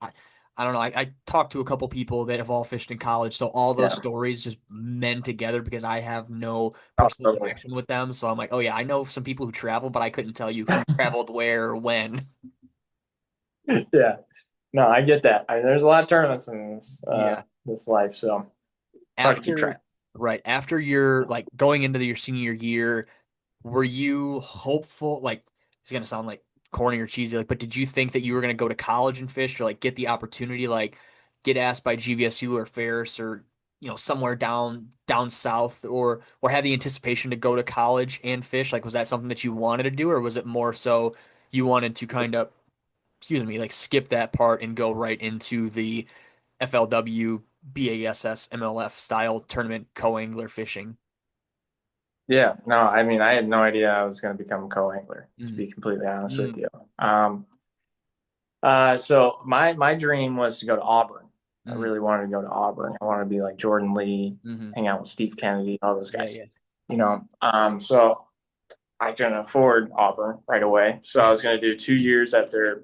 I don't know. I talked to a couple people that have all fished in college, so all those yeah, stories just mend together because I have no oh, personal totally. connection with them. So I'm like, oh yeah, I know some people who travel, but I couldn't tell you who traveled where or when. Yeah. No, I get that. There's a lot of tournaments in Yeah. this life, so it's hard to keep After track. right after your like going into your senior year, were you hopeful? Like it's gonna sound like corny or cheesy, like, but did you think that you were gonna go to college and fish or like get the opportunity, like get asked by GVSU or Ferris or somewhere down south or have the anticipation to go to college and fish? Like, was that something that you wanted to do, or was it more so you wanted to kind of, excuse me, like skip that part and go right into the FLW, BASS, MLF style tournament co-angler fishing? Yeah. No, I mean, I had no idea I was going to become a co-angler, to Mm, be completely honest with mm, you. Um, so my dream was to go to Auburn. I mm, really wanted to go to Auburn. I wanted to be like Jordan Lee, mm-hmm. hang out with Steve Kennedy, all those Yeah, guys. yeah. So I couldn't afford Auburn right away. So I was going to do 2 years at their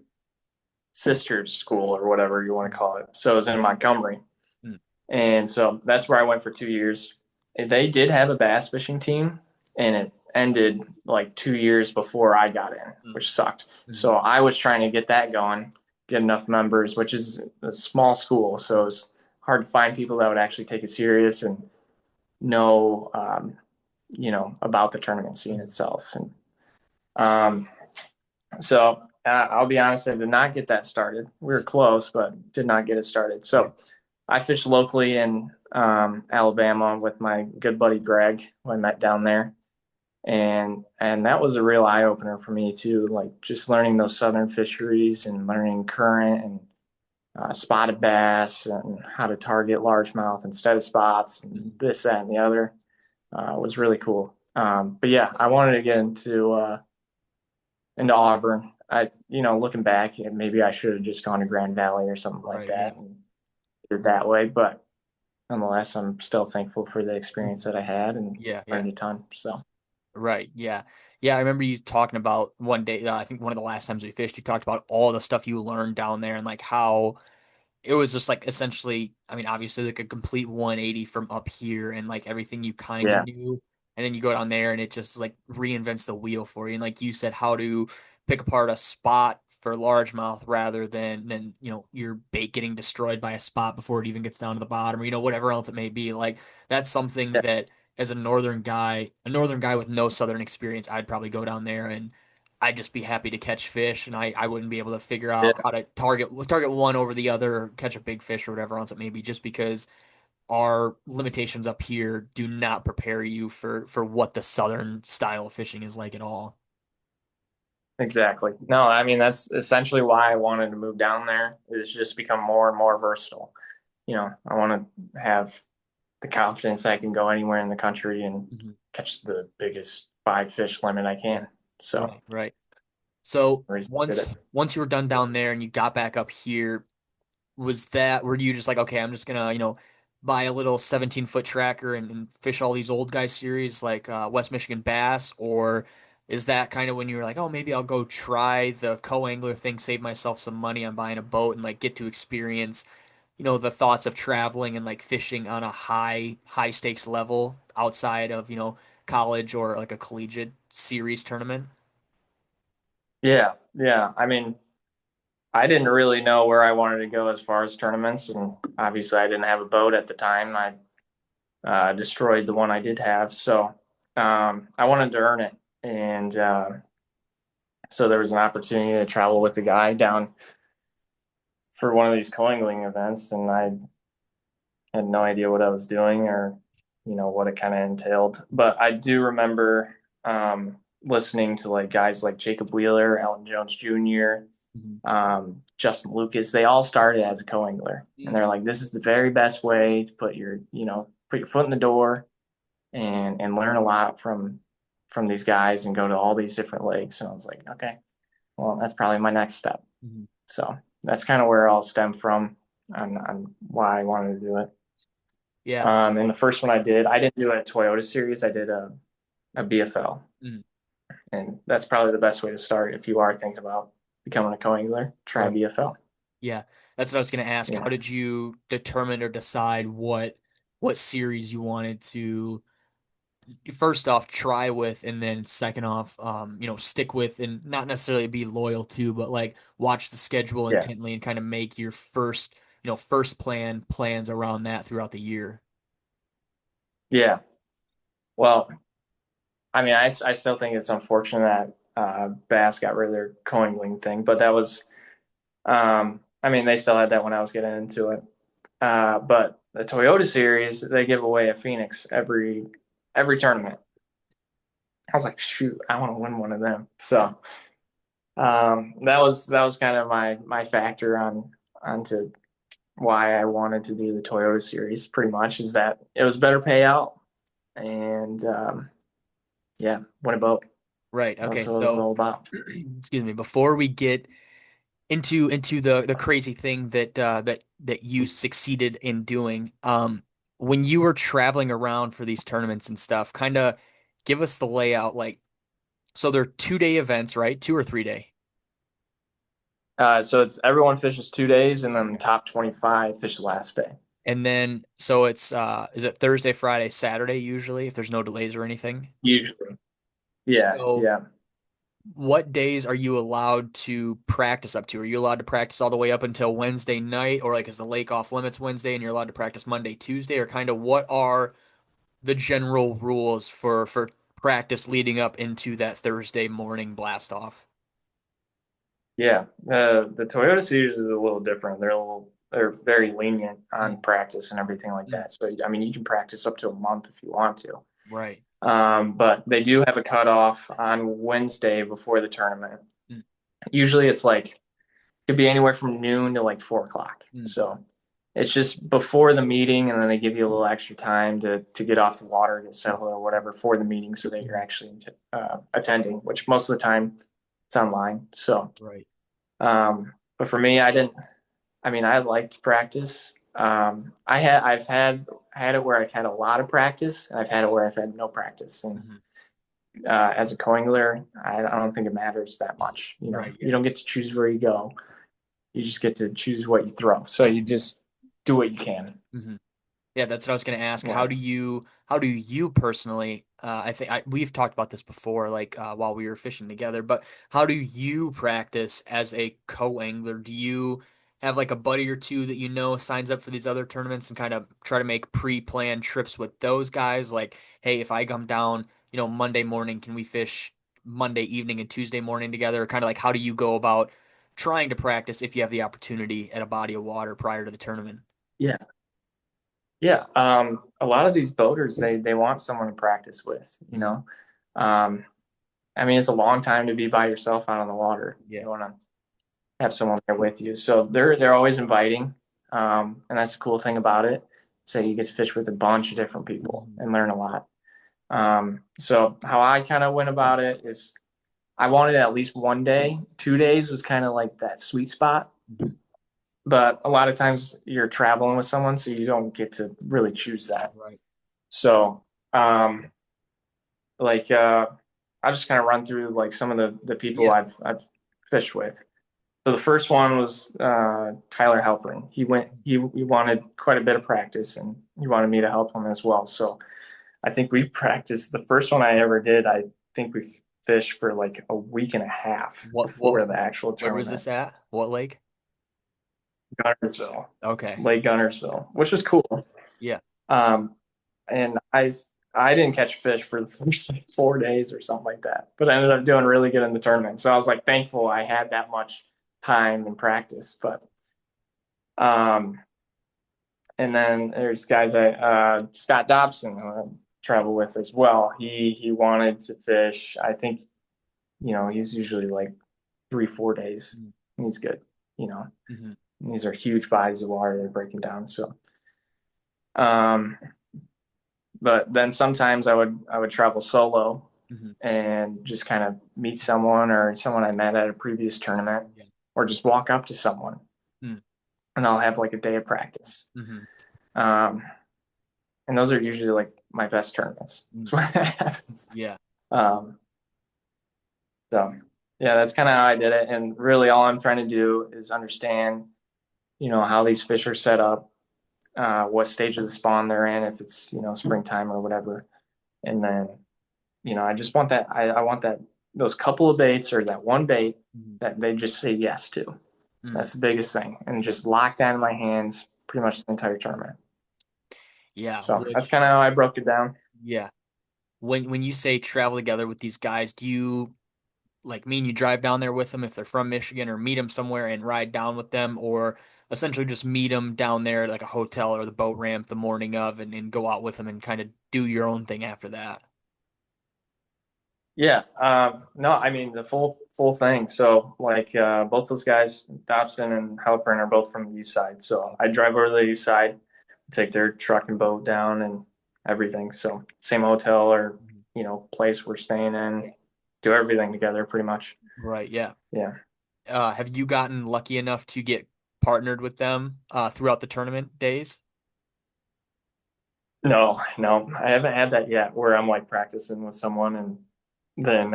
sister's school or whatever you want to call it. So it was in Montgomery. Mm, And so that's where I went for 2 years. They did have a bass fishing team, and it ended like 2 years before I got in, mm, which sucked. mm. So I was trying to get that going, get enough members, which is a small school. So it's hard to find people that would actually take it serious and know, about the tournament scene itself. And um, I'll be honest, I did not get that started. We were close, but did not get it started. Right. So I fished locally in Alabama with my good buddy Greg, who I met down there, and that was a real eye opener for me too. Like just learning those southern fisheries and learning current and spotted bass and how to target largemouth instead of spots and this, that, and the other. Was really cool. But yeah, I wanted to get into Auburn. Looking back, maybe I should have just gone to Grand Valley or something like Right. Yeah. that and did it that way. But nonetheless, I'm still thankful for the experience that I had and Yeah. Yeah. learned a ton. So Right. Yeah. Yeah. I remember you talking about one day, I think one of the last times we fished, you talked about all the stuff you learned down there and like how it was just like essentially, I mean, obviously like a complete 180 from up here and like everything you kind of yeah, knew. And then you go down there and it just like reinvents the wheel for you. And like you said, how to pick apart a spot for largemouth rather than, your bait getting destroyed by a spot before it even gets down to the bottom or, whatever else it may be. Like that's something yeah, that as a northern guy with no southern experience, I'd probably go down there and I'd just be happy to catch fish, and I wouldn't be able to figure yeah, out how to target one over the other or catch a big fish or whatever else it may be, just because our limitations up here do not prepare you for what the southern style of fishing is like at all. exactly. No, I mean that's essentially why I wanted to move down there. Is just become more and more versatile. I want to have the confidence I can go anywhere in the country and Mhm. catch the biggest 5 fish limit I Yeah, can. So, right, right. So the reason I did once it. once you were done down there and you got back up here, were you just like, okay, I'm just gonna, buy a little 17-foot tracker and fish all these old guy series like West Michigan bass, or is that kind of when you were like, oh, maybe I'll go try the co-angler thing, save myself some money on buying a boat and like get to experience, the thoughts of traveling and like fishing on a high stakes level outside of, college or like a collegiate series tournament? Yeah, yeah. I mean, I didn't really know where I wanted to go as far as tournaments, and obviously I didn't have a boat at the time. I destroyed the one I did have, so I wanted to earn it, and so there was an opportunity to travel with the guy down for one of these coangling events, and I had no idea what I was doing or what it kind of entailed. But I do remember listening to like guys like Jacob Wheeler, Alan Jones Jr., Mhm. Justin Lucas. They all started as a co-angler, and they're like, "This is the very best way to put your foot in the door and learn a lot from these guys and go to all these different lakes." And I was like, "Okay, well, that's probably my next step." Mhm. So that's kind of where it all stemmed from on why I wanted to do it. Yeah. And the first one I didn't do a Toyota series. I did a BFL, Mhm. and that's probably the best way to start if you are thinking about becoming a co-angler. Try Right. BFL. Yeah, that's what I was going to ask. How Yeah, did you determine or decide what series you wanted to first off try with, and then second off, stick with and not necessarily be loyal to, but like watch the schedule yeah, intently and kind of make your first plans around that throughout the year. yeah. Well, I mean, I still think it's unfortunate that Bass got rid of their co-angling thing, but that was, I mean, they still had that when I was getting into it. But the Toyota series, they give away a Phoenix every tournament. I was like, shoot, I want to win one of them. So that was kind of my factor onto why I wanted to do the Toyota series. Pretty much is that it was better payout and yeah, win a boat. Right. That was Okay. what it was So, all about. excuse me, before we get into the crazy thing that you succeeded in doing. When you were traveling around for these tournaments and stuff, kind of give us the layout. Like, so they're 2 day events, right? 2 or 3 day. So it's everyone fishes 2 days, and then the Okay. top 25 fish the last day. And then so it's is it Thursday, Friday, Saturday usually if there's no delays or anything? Usually, yeah, So yeah, what days are you allowed to practice up to? Are you allowed to practice all the way up until Wednesday night, or like is the lake off limits Wednesday and you're allowed to practice Monday, Tuesday, or kind of what are the general rules for practice leading up into that Thursday morning blast off? yeah. The Toyota series is a little different. They're very lenient Mm, on practice and everything like mm, that. So I mean, you can practice up to a month if you want to. right. But they do have a cutoff on Wednesday before the tournament. Mm, Usually, it's like could be anywhere from noon to like 4 o'clock. Mm. So it's just before the meeting, and then they give you a little extra time to get off the water, get settled or whatever for the meeting, so that you're actually attending. Which most of the time it's online. So, Right. but for me, I didn't. I mean, I liked practice. I've had it where I've had a lot of practice, and I've had it where I've had no practice. And Mhm. as a coangler, I don't think it matters that much. Right. You Yeah. don't get to choose where you go. You just get to choose what you throw. So you just do what you can. Hmm. Yeah, that's what I was going to ask. Yeah. How do you personally, we've talked about this before, like while we were fishing together, but how do you practice as a co-angler? Do you have like a buddy or two that you know signs up for these other tournaments and kind of try to make pre-planned trips with those guys? Like, hey, if I come down, Monday morning, can we fish Monday evening and Tuesday morning together? Or kind of like, how do you go about trying to practice if you have the opportunity at a body of water prior to the tournament? Yeah. Yeah. A lot of these boaters, they want someone to practice with. Mhm. Um, I mean, it's a long time to be by yourself out on the water. Yeah. You want to have someone there with you. So they're always inviting. And that's the cool thing about it. So you get to fish with a bunch of different people Mhm. and learn a lot. So how I kind of went about it is I wanted at least one day. 2 days was kind of like that sweet spot. Mhm. But a lot of times you're traveling with someone, so you don't get to really choose that. Right. So, um, like, I'll just kind of run through like some of the people Yeah. I've fished with. So the first one was Tyler Halpern. He wanted quite a bit of practice, and he wanted me to help him as well. So I think we practiced. The first one I ever did, I think we fished for like a week and a half What before the actual where was tournament. this at? What lake? Gunnersville, Okay. Lake Gunnersville, which was cool. Yeah. Um, and I didn't catch fish for the first like 4 days or something like that, but I ended up doing really good in the tournament. So I was like thankful I had that much time and practice. But um, and then there's guys Scott Dobson who I travel with as well. He wanted to fish. I think he's usually like 3 4 days. And he's good. You know, Mm-hmm. and these are huge bodies of water they're breaking down. So um, but then sometimes I would travel solo Mm-hmm. and just kind of meet someone or someone I met at a previous tournament, Yeah. or just walk up to someone and I'll have like a day of practice. Mm-hmm. Um, and those are usually like my best tournaments. That's what happens. Yeah. Um, so yeah, that's kind of how I did it. And really all I'm trying to do is understand, how these fish are set up, what stage of the spawn they're in, if it's, springtime or whatever. And then I just want that. I want that those couple of baits or that one bait Mm-hmm. that they just say yes to. Mm. That's the biggest thing, and just lock that in my hands pretty much the entire tournament. Yeah. So that's kind of how I broke it down. Yeah. When you say travel together with these guys, do you like mean you drive down there with them if they're from Michigan or meet them somewhere and ride down with them or essentially just meet them down there at like a hotel or the boat ramp the morning of and go out with them and kind of do your own thing after that? Yeah. No, I mean the full thing. So like both those guys, Dobson and Halpern, are both from the east side. So I drive over to the east side, take their truck and boat down and everything. So same hotel or place we're staying in, do everything together pretty much. Right. Yeah. Yeah. Have you gotten lucky enough to get partnered with them throughout the tournament days? No, no, I haven't had that yet where I'm like practicing with someone and then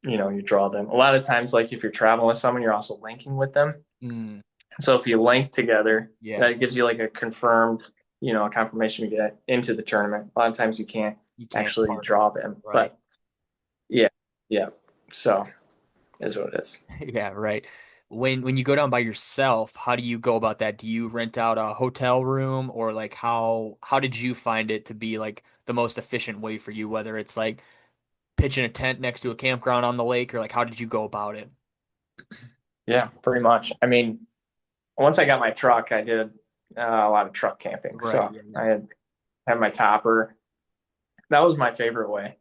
you draw them. A lot of times, like if you're traveling with someone, you're also linking with them. Mm, So if you link together, yeah, that gives you like a confirmed, a confirmation to get into the tournament. A lot of times you can't you can't actually partner, draw them, right? but yeah, yeah. So is what it is. Yeah, right. When you go down by yourself, how do you go about that? Do you rent out a hotel room or like how did you find it to be like the most efficient way for you, whether it's like pitching a tent next to a campground on the lake or like how did you go about it? Yeah, pretty much. I mean, once I got my truck, I did a lot of truck camping. Right. So Yeah. I Yeah. had my topper. That was my favorite way.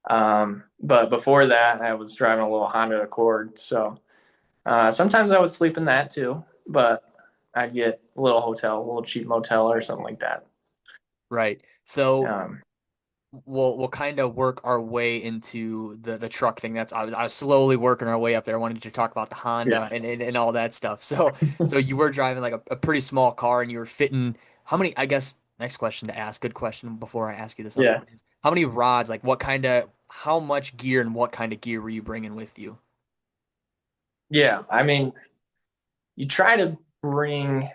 But before that, I was driving a little Honda Accord. So Sometimes I would sleep in that too, but I'd get a little hotel, a little cheap motel or something like that. Right. So Um, we'll kind of work our way into the truck thing. I was slowly working our way up there. I wanted to talk about the yeah, Honda and all that stuff. So you were driving like a pretty small car and you were fitting how many, I guess next question to ask, good question before I ask you this other yeah, one is how many rods, like how much gear and what kind of gear were you bringing with you? yeah. I mean, you try to bring,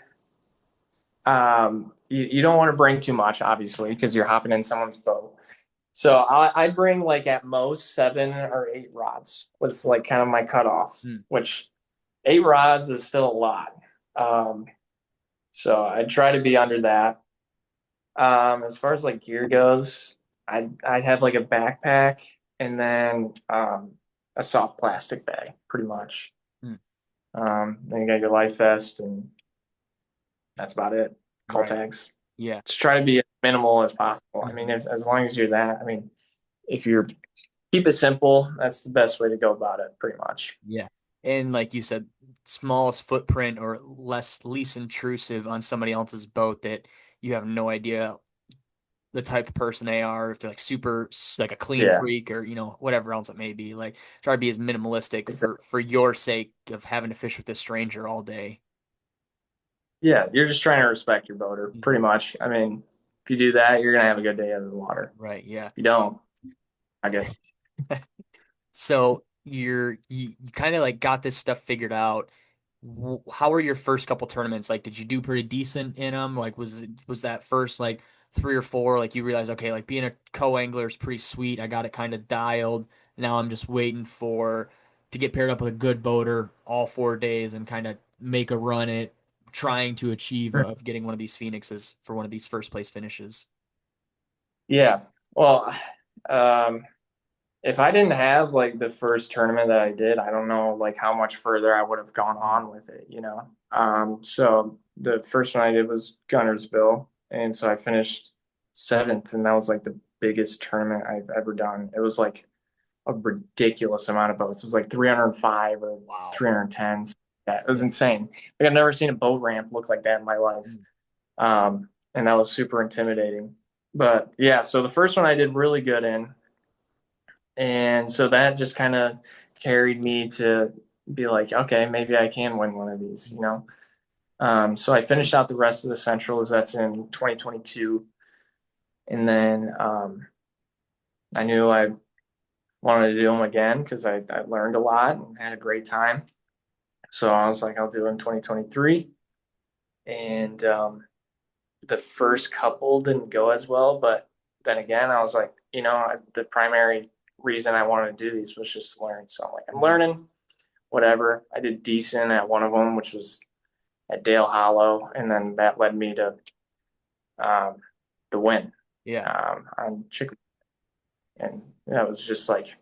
you don't want to bring too much, obviously, because you're hopping in someone's boat. So I'd bring like at most 7 or 8 rods was like kind of my cutoff, Hmm. which 8 rods is still a lot. Um, so I'd try to be under that. As far as like gear goes, I'd have like a backpack and then a soft plastic bag, pretty much. Hmm. Then you got your life vest, and that's about it. Call Right. tags. Yeah. Just try to be as minimal as possible. I mean, Mhm. as long as you're that, I mean, if you're keep it simple, that's the best way to go about it, pretty much. Yeah. And like you said, smallest footprint or least intrusive on somebody else's boat that you have no idea the type of person they are, if they're like super like a clean Yeah, freak or whatever else it may be. Like try to be as minimalistic for exactly. for your sake of having to fish with this stranger all day. Yeah, you're just trying to respect your boater, pretty Mhm. much. I mean, if you do that, you're gonna have a good day out of the water. Right, yeah. If you don't, I get. So you kind of like got this stuff figured out. How were your first couple tournaments? Like, did you do pretty decent in them? Like, was that first like three or four? Like, you realized, okay, like being a co-angler is pretty sweet. I got it kind of dialed. Now I'm just waiting for to get paired up with a good boater all 4 days and kind of make a run at trying to achieve of getting one of these Phoenixes for one of these first place finishes. Yeah. Well, um, if I didn't have like the first tournament that I did, I don't know like how much further I would have gone on with it, you know. So the first one I did was Gunnersville, and so I finished seventh, and that was like the biggest tournament I've ever done. It was like a ridiculous amount of boats. It was like 305 or Wow. 310. Yeah, it was Yeah. insane. Like I've never seen a boat ramp look like that in my life. Mm. And that was super intimidating. But yeah, so the first one I did really good in. And so that just kind of carried me to be like, okay, maybe I can win one of these, you know? So I finished out the rest of the Centrals. That's in 2022. And then I knew I wanted to do them again because I learned a lot and had a great time. So I was like, I'll do it in 2023. And the first couple didn't go as well. But then again, I was like, the primary reason I wanted to do these was just to learn. So I'm like, I'm Mhm. learning, whatever. I did decent at one of them, which was at Dale Hollow. And then that led me to um, the win Yeah. on Chicken. And that was just like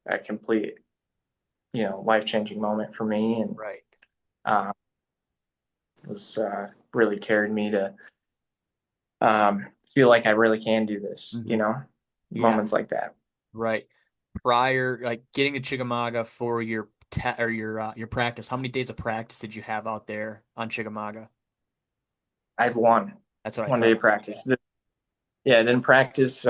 a complete, life changing moment for me. And Right. uh, was really carried me to feel like I really can do this, Hmm. Yeah. moments like that. Right. Prior, like getting to Chickamauga for your or your practice, how many days of practice did you have out there on Chickamauga? I had one That's what I one day of thought. Yeah. practice. Yeah, I didn't practice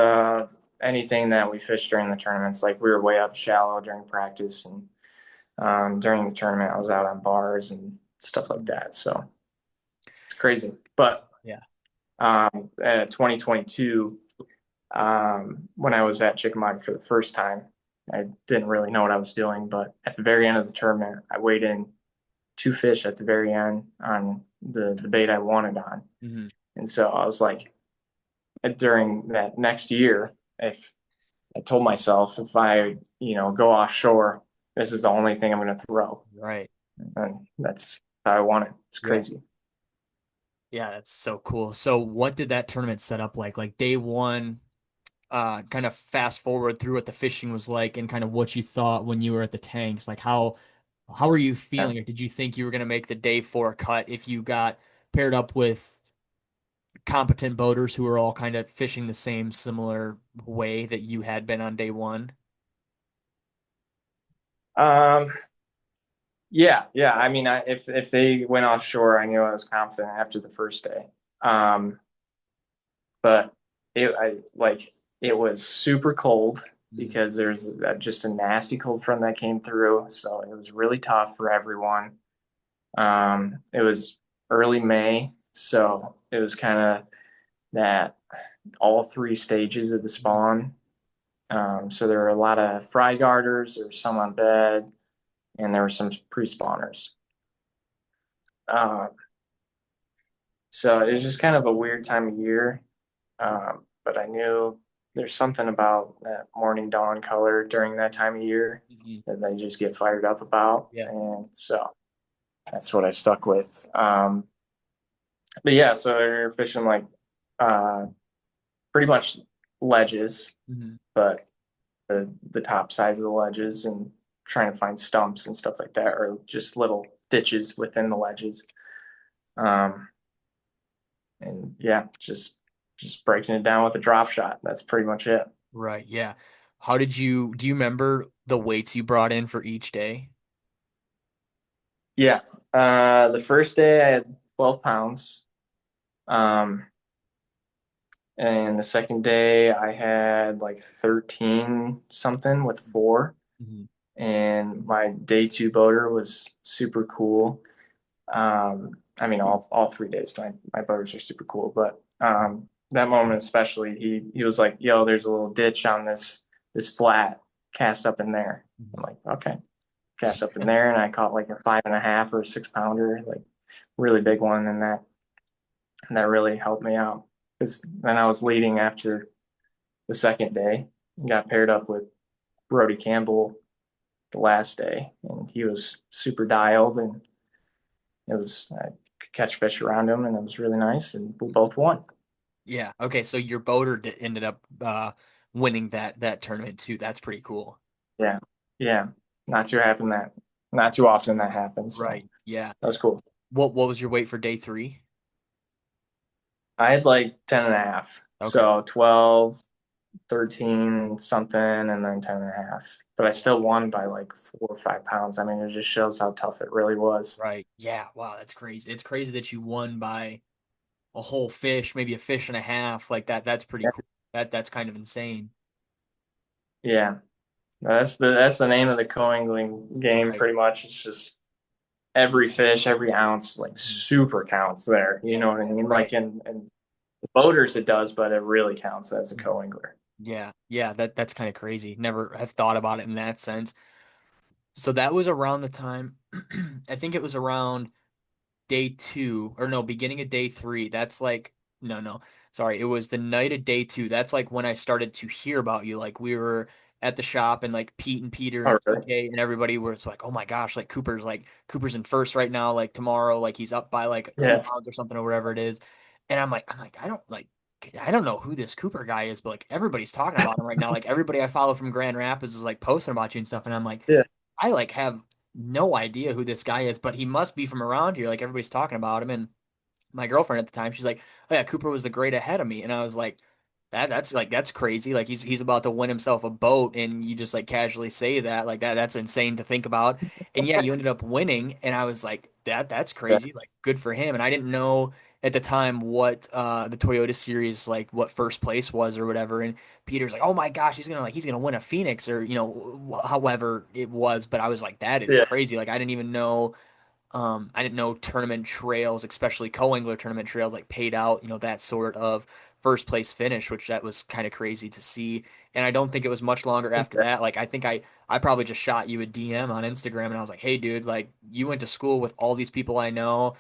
anything that we fished during the tournaments. Like we were way up shallow during practice, and during the tournament, I was out on bars and stuff like Mm. that. So it's crazy. But Yeah. at 2022, when I was at Chickamauga for the first time, I didn't really know what I was doing. But at the very end of the tournament, I weighed in 2 fish at the very end on the bait I wanted on. Hmm. And so I was like, during that next year, if I told myself if I, go offshore, this is the only thing I'm going to throw. Right. And that's how I want it. It's Yeah. crazy. Yeah, that's so cool. So what did that tournament set up like? Like day one, kind of fast forward through what the fishing was like and kind of what you thought when you were at the tanks. Like how were you Yeah. feeling? Or did you think you were gonna make the day four cut if you got paired up with competent boaters who were all kind of fishing the same similar way that you had been on day one? Um, Yeah. I mean, if they went offshore, I knew I was confident after the first day. Um, but it was super cold Mm, because there's just a nasty cold front that came through, so it was really tough for everyone. It was early May, so it was kind of that all three stages of the spawn. So there were a lot of fry garters, there were some on bed, and there were some pre-spawners. Um, so it was just kind of a weird time of year. But I knew there's something about that morning dawn color during that time of year mhm. that they just get fired up about. Yeah. And so that's what I stuck with. But yeah, so they're fishing like uh, pretty much ledges, Mhm. but the top sides of the ledges and trying to find stumps and stuff like that, or just little ditches within the ledges. Um, and yeah, just breaking it down with a drop shot. That's pretty much it. Right. Yeah. Do you remember the weights you brought in for each day? Yeah. The first day I had 12 pounds. Um, and the second day I had like 13 something with four. Mhm. And my day two boater was super cool. I mean, all 3 days, my boaters are super cool, but that moment especially, he was like, "Yo, there's a little ditch on this flat, cast up in there." I'm Mhm. like, "Okay." Cast up in there, and I caught like a 5.5 or a 6 pounder, like really big one, and that really helped me out because then I was leading after the second day. Got paired up with Brody Campbell the last day, and he was super dialed, and I could catch fish around him, and it was really nice, and we both won. Yeah. Okay. So your boater ended up winning that tournament too. That's pretty cool. Yeah, yeah, not too happen that not too often that happens, so Right. Yeah. that was cool. What was your weight for day three? I had like 10.5, Okay. so 12, 13 something, and then 10.5. But I still won by like 4 or 5 pounds. I mean, it just shows how tough it really was. Right. Yeah. Wow. That's crazy. It's crazy that you won by a whole fish, maybe a fish and a half like that. That's pretty cool. That's kind of insane. Yeah, that's the name of the coangling game. Right. Pretty much, it's just every fish, every ounce, like Mhm. super counts there. You Yeah. know what I mean? Like Right. in the boaters, it does, but it really counts as a Mhm. coangler. Yeah. Yeah. That's kind of crazy. Never have thought about it in that sense. So that was around the time, I think it was around day two, or no, beginning of day three. That's like, no, no, sorry. It was the night of day two. That's like when I started to hear about you. Like we were at the shop and like Pete and Peter Oh, and really? TK and everybody was like, oh my gosh, like Cooper's in first right now. Like tomorrow, like he's up by like two Yeah. pounds or something or whatever it is. And I'm like, I don't know who this Cooper guy is, but like everybody's talking about him right now. Like everybody I follow from Grand Rapids is like posting about you and stuff. And I'm like, Yeah. I like have no idea who this guy is, but he must be from around here. Like everybody's talking about him. And my girlfriend at the time, she's like, "Oh yeah, Cooper was the grade ahead of me," and I was like, that's crazy. Like he's about to win himself a boat, and you just like casually say that, like that's insane to think about. And yeah, you ended up winning, and I was like, that's Yeah. crazy. Like good for him. And I didn't know at the time what the Toyota Series like what first place was or whatever. And Peter's like, "Oh my gosh, he's gonna win a Phoenix or however it was." But I was like, that is Yeah. crazy. Like I didn't know tournament trails, especially co-angler tournament trails, like paid out, that sort of first place finish, which that was kind of crazy to see. And I don't think it was much longer after that. Like I think I probably just shot you a DM on Instagram and I was like, "Hey dude, like you went to school with all these people I know.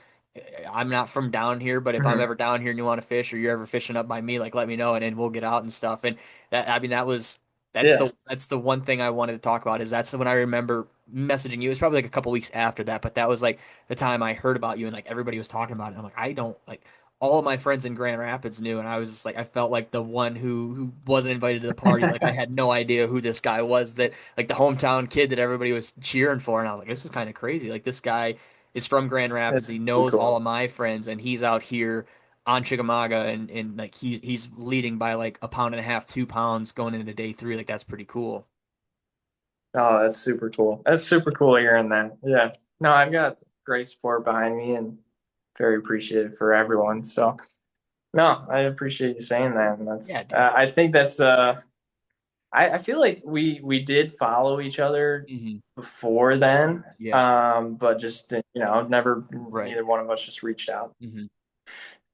I'm not from down here, but if I'm Mhm. ever down here and you want to fish or you're ever fishing up by me, like let me know and we'll get out and stuff." And that I mean that was that's Yeah. the one thing I wanted to talk about is that's when I remember messaging you. It was probably like a couple weeks after that, but that was like the time I heard about you and like everybody was talking about it. And I'm like, I don't like all of my friends in Grand Rapids knew, and I was just like, I felt like the one who wasn't invited to the party. Like I had no idea who this guy was that like the hometown kid that everybody was cheering for, and I was like, this is kind of crazy. Like this guy is from Grand Rapids. That's He pretty knows all cool. of my friends, and he's out here on Chickamauga, and like he's leading by like a pound and a half, 2 pounds going into day three. Like that's pretty cool. Oh, that's super cool. That's super cool hearing that. Yeah. No, I've got great support behind me and very appreciative for everyone. So no, I appreciate you saying that. And Yeah, that's dude. I think that's I feel like we did follow each other Hmm. before then, Yeah, but just never right. neither one of us just reached out. Hmm.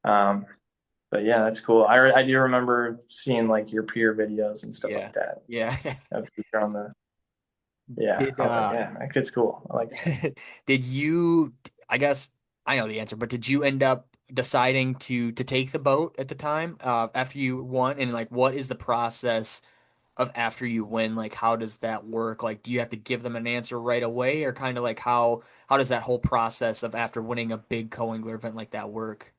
Um, but yeah, that's cool. I do remember seeing like your peer videos and stuff like Yeah, that. yeah. Of you on the Yeah, Did I was like, yeah, it's cool. I like that. did you, I guess I know the answer, but did you end up deciding to take the boat at the time after you won? And like, what is the process of after you win? Like, how does that work? Like, do you have to give them an answer right away, or kind of like how does that whole process of after winning a big co-angler event like that work?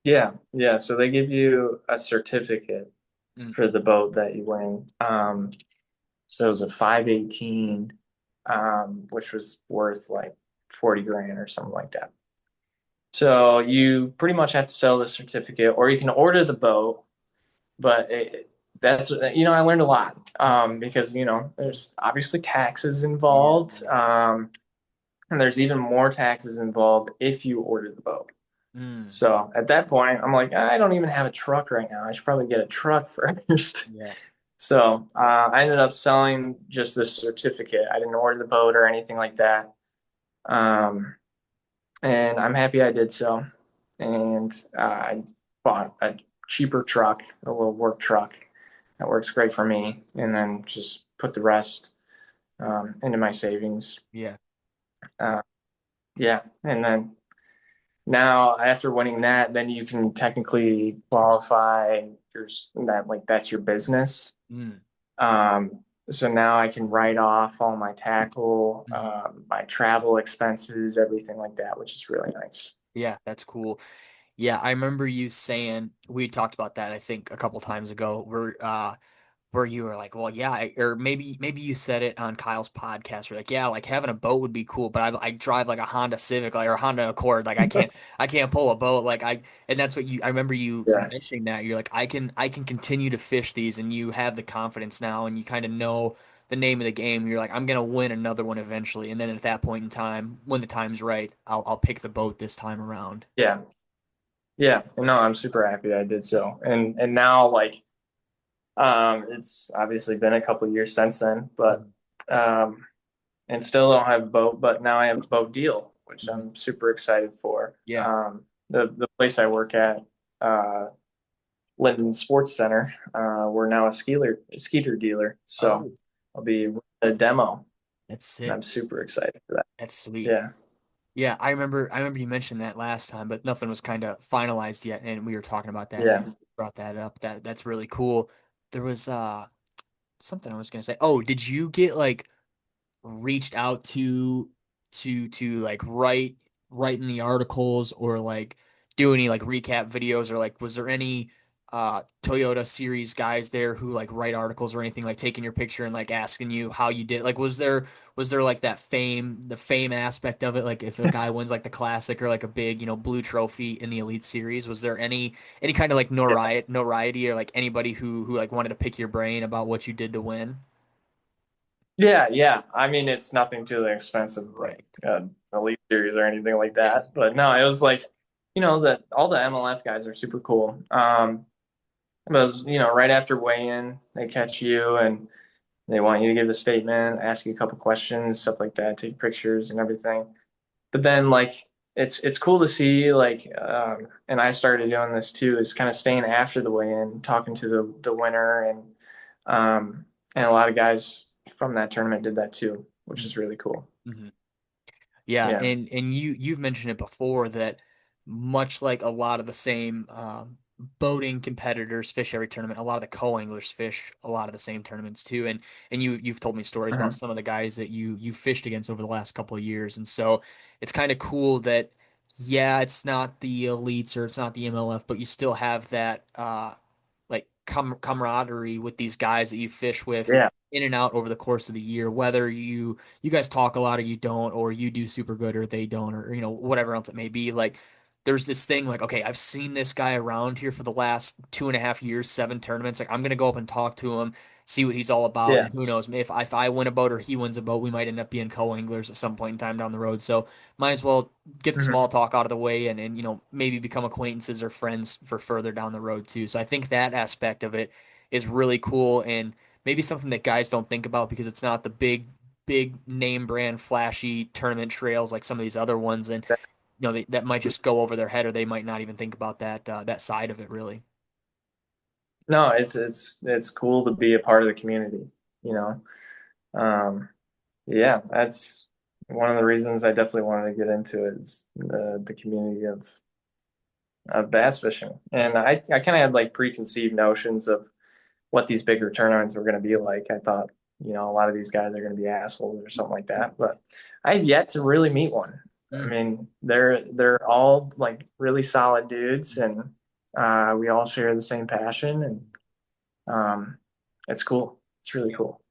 Yeah, yeah. So they give you a certificate Mm, for the boat that you win. So it was a 518, which was worth like 40 grand or something like that. So you pretty much have to sell the certificate, or you can order the boat. But that's I learned a lot because there's obviously taxes yeah. involved, and there's even more taxes involved if you order the boat. Mm, So at that point, I'm like, I don't even have a truck right now. I should probably get a truck first. yeah. So I ended up selling just the certificate. I didn't order the boat or anything like that. Um, and I'm happy I did so. And I bought a cheaper truck, a little work truck that works great for me, and then just put the rest into my savings. Yeah. Uh, yeah, and then now after winning that, then you can technically qualify. There's that like that's your business. Mm, So now I can write off all my tackle, mhm. my travel expenses, everything like that, which is really nice. Yeah, that's cool. Yeah, I remember you saying we talked about that I think a couple times ago where you were like, well, yeah, or maybe you said it on Kyle's podcast. You're like, yeah, like having a boat would be cool, but I drive like a Honda Civic like or a Honda Accord, like I can't pull a boat like and that's what you I remember you Yeah, mentioning that you're like I can continue to fish these and you have the confidence now and you kind of know the name of the game. You're like, I'm gonna win another one eventually, and then at that point in time, when the time's right, I'll pick the boat this time around. yeah, yeah. No, I'm super happy I did so. And now like it's obviously been a couple years since then, but Mhm. um and still don't have a boat, but now I have a boat deal, which Mhm. I'm super excited for. Yeah. The place I work at, uh Linden Sports Center, we're now a skeeter dealer. So Oh, I'll be running a demo that's and I'm sick. super excited for that. That's sweet. Yeah. Yeah, I remember you mentioned that last time, but nothing was kind of finalized yet, and we were talking about that and Yeah. you brought that up. That's really cool. There was something I was gonna say. Oh, did you get like reached out to like write any articles or like do any like recap videos or like was there any Toyota series guys there who like write articles or anything like taking your picture and like asking you how you did like was there like that fame aspect of it like if a guy wins like the classic or like a big blue trophy in the Elite Series was there any kind of like notoriety or like anybody who like wanted to pick your brain about what you did to win? Yeah, yeah. I mean, it's nothing too expensive like Right. Elite Series or anything like Yeah. that. But no, it was like, that all the MLF guys are super cool. But it was, right after weigh-in, they catch you and they want you to give a statement, ask you a couple questions, stuff like that, take pictures and everything. But then like it's cool to see like and I started doing this too, is kind of staying after the weigh-in, talking to the winner and a lot of guys from that tournament did that too, which is really cool. Mhm. Yeah, Yeah. and you've mentioned it before that much like a lot of the same boating competitors fish every tournament, a lot of the co-anglers fish a lot of the same tournaments too. And you've told me stories about Mhm. some of the guys that you fished against over the last couple of years. And so it's kind of cool that yeah, it's not the elites or it's not the MLF, but you still have that like camaraderie with these guys that you fish with Yeah. in and out over the course of the year, whether you guys talk a lot or you don't, or you do super good or they don't, or whatever else it may be. Like there's this thing like, okay, I've seen this guy around here for the last 2.5 years, 7 tournaments. Like I'm gonna go up and talk to him, see what he's all about, Yeah. and who knows, if I win a boat or he wins a boat, we might end up being co-anglers at some point in time down the road. So might as well get the Hmm. small talk out of the way and maybe become acquaintances or friends for further down the road too. So I think that aspect of it is really cool and maybe something that guys don't think about because it's not the big name brand flashy tournament trails like some of these other ones and that might just go over their head or they might not even think about that side of it really. No, it's cool to be a part of the community, you know. Um, yeah, that's one of the reasons I definitely wanted to get into it is the community of bass fishing. And I kind of had like preconceived notions of what these bigger tournaments were going to be like. I thought, a lot of these guys are going to be assholes or something like that, but I've yet to really meet one. I Mm. mean, they're all like really solid dudes, and we all share the same passion, and it's cool. It's really cool.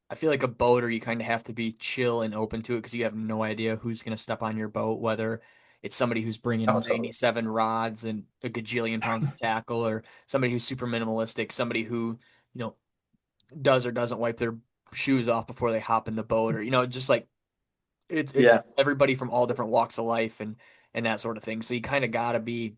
I feel like a boater, you kind of have to be chill and open to it because you have no idea who's going to step on your boat, whether it's somebody who's Oh, bringing totally. 97 rods and a gajillion pounds of tackle, or somebody who's super minimalistic, somebody who, you know, does or doesn't wipe their shoes off before they hop in the boat, or, just like it's Yeah. everybody from all different walks of life and that sort of thing. So you kind of got to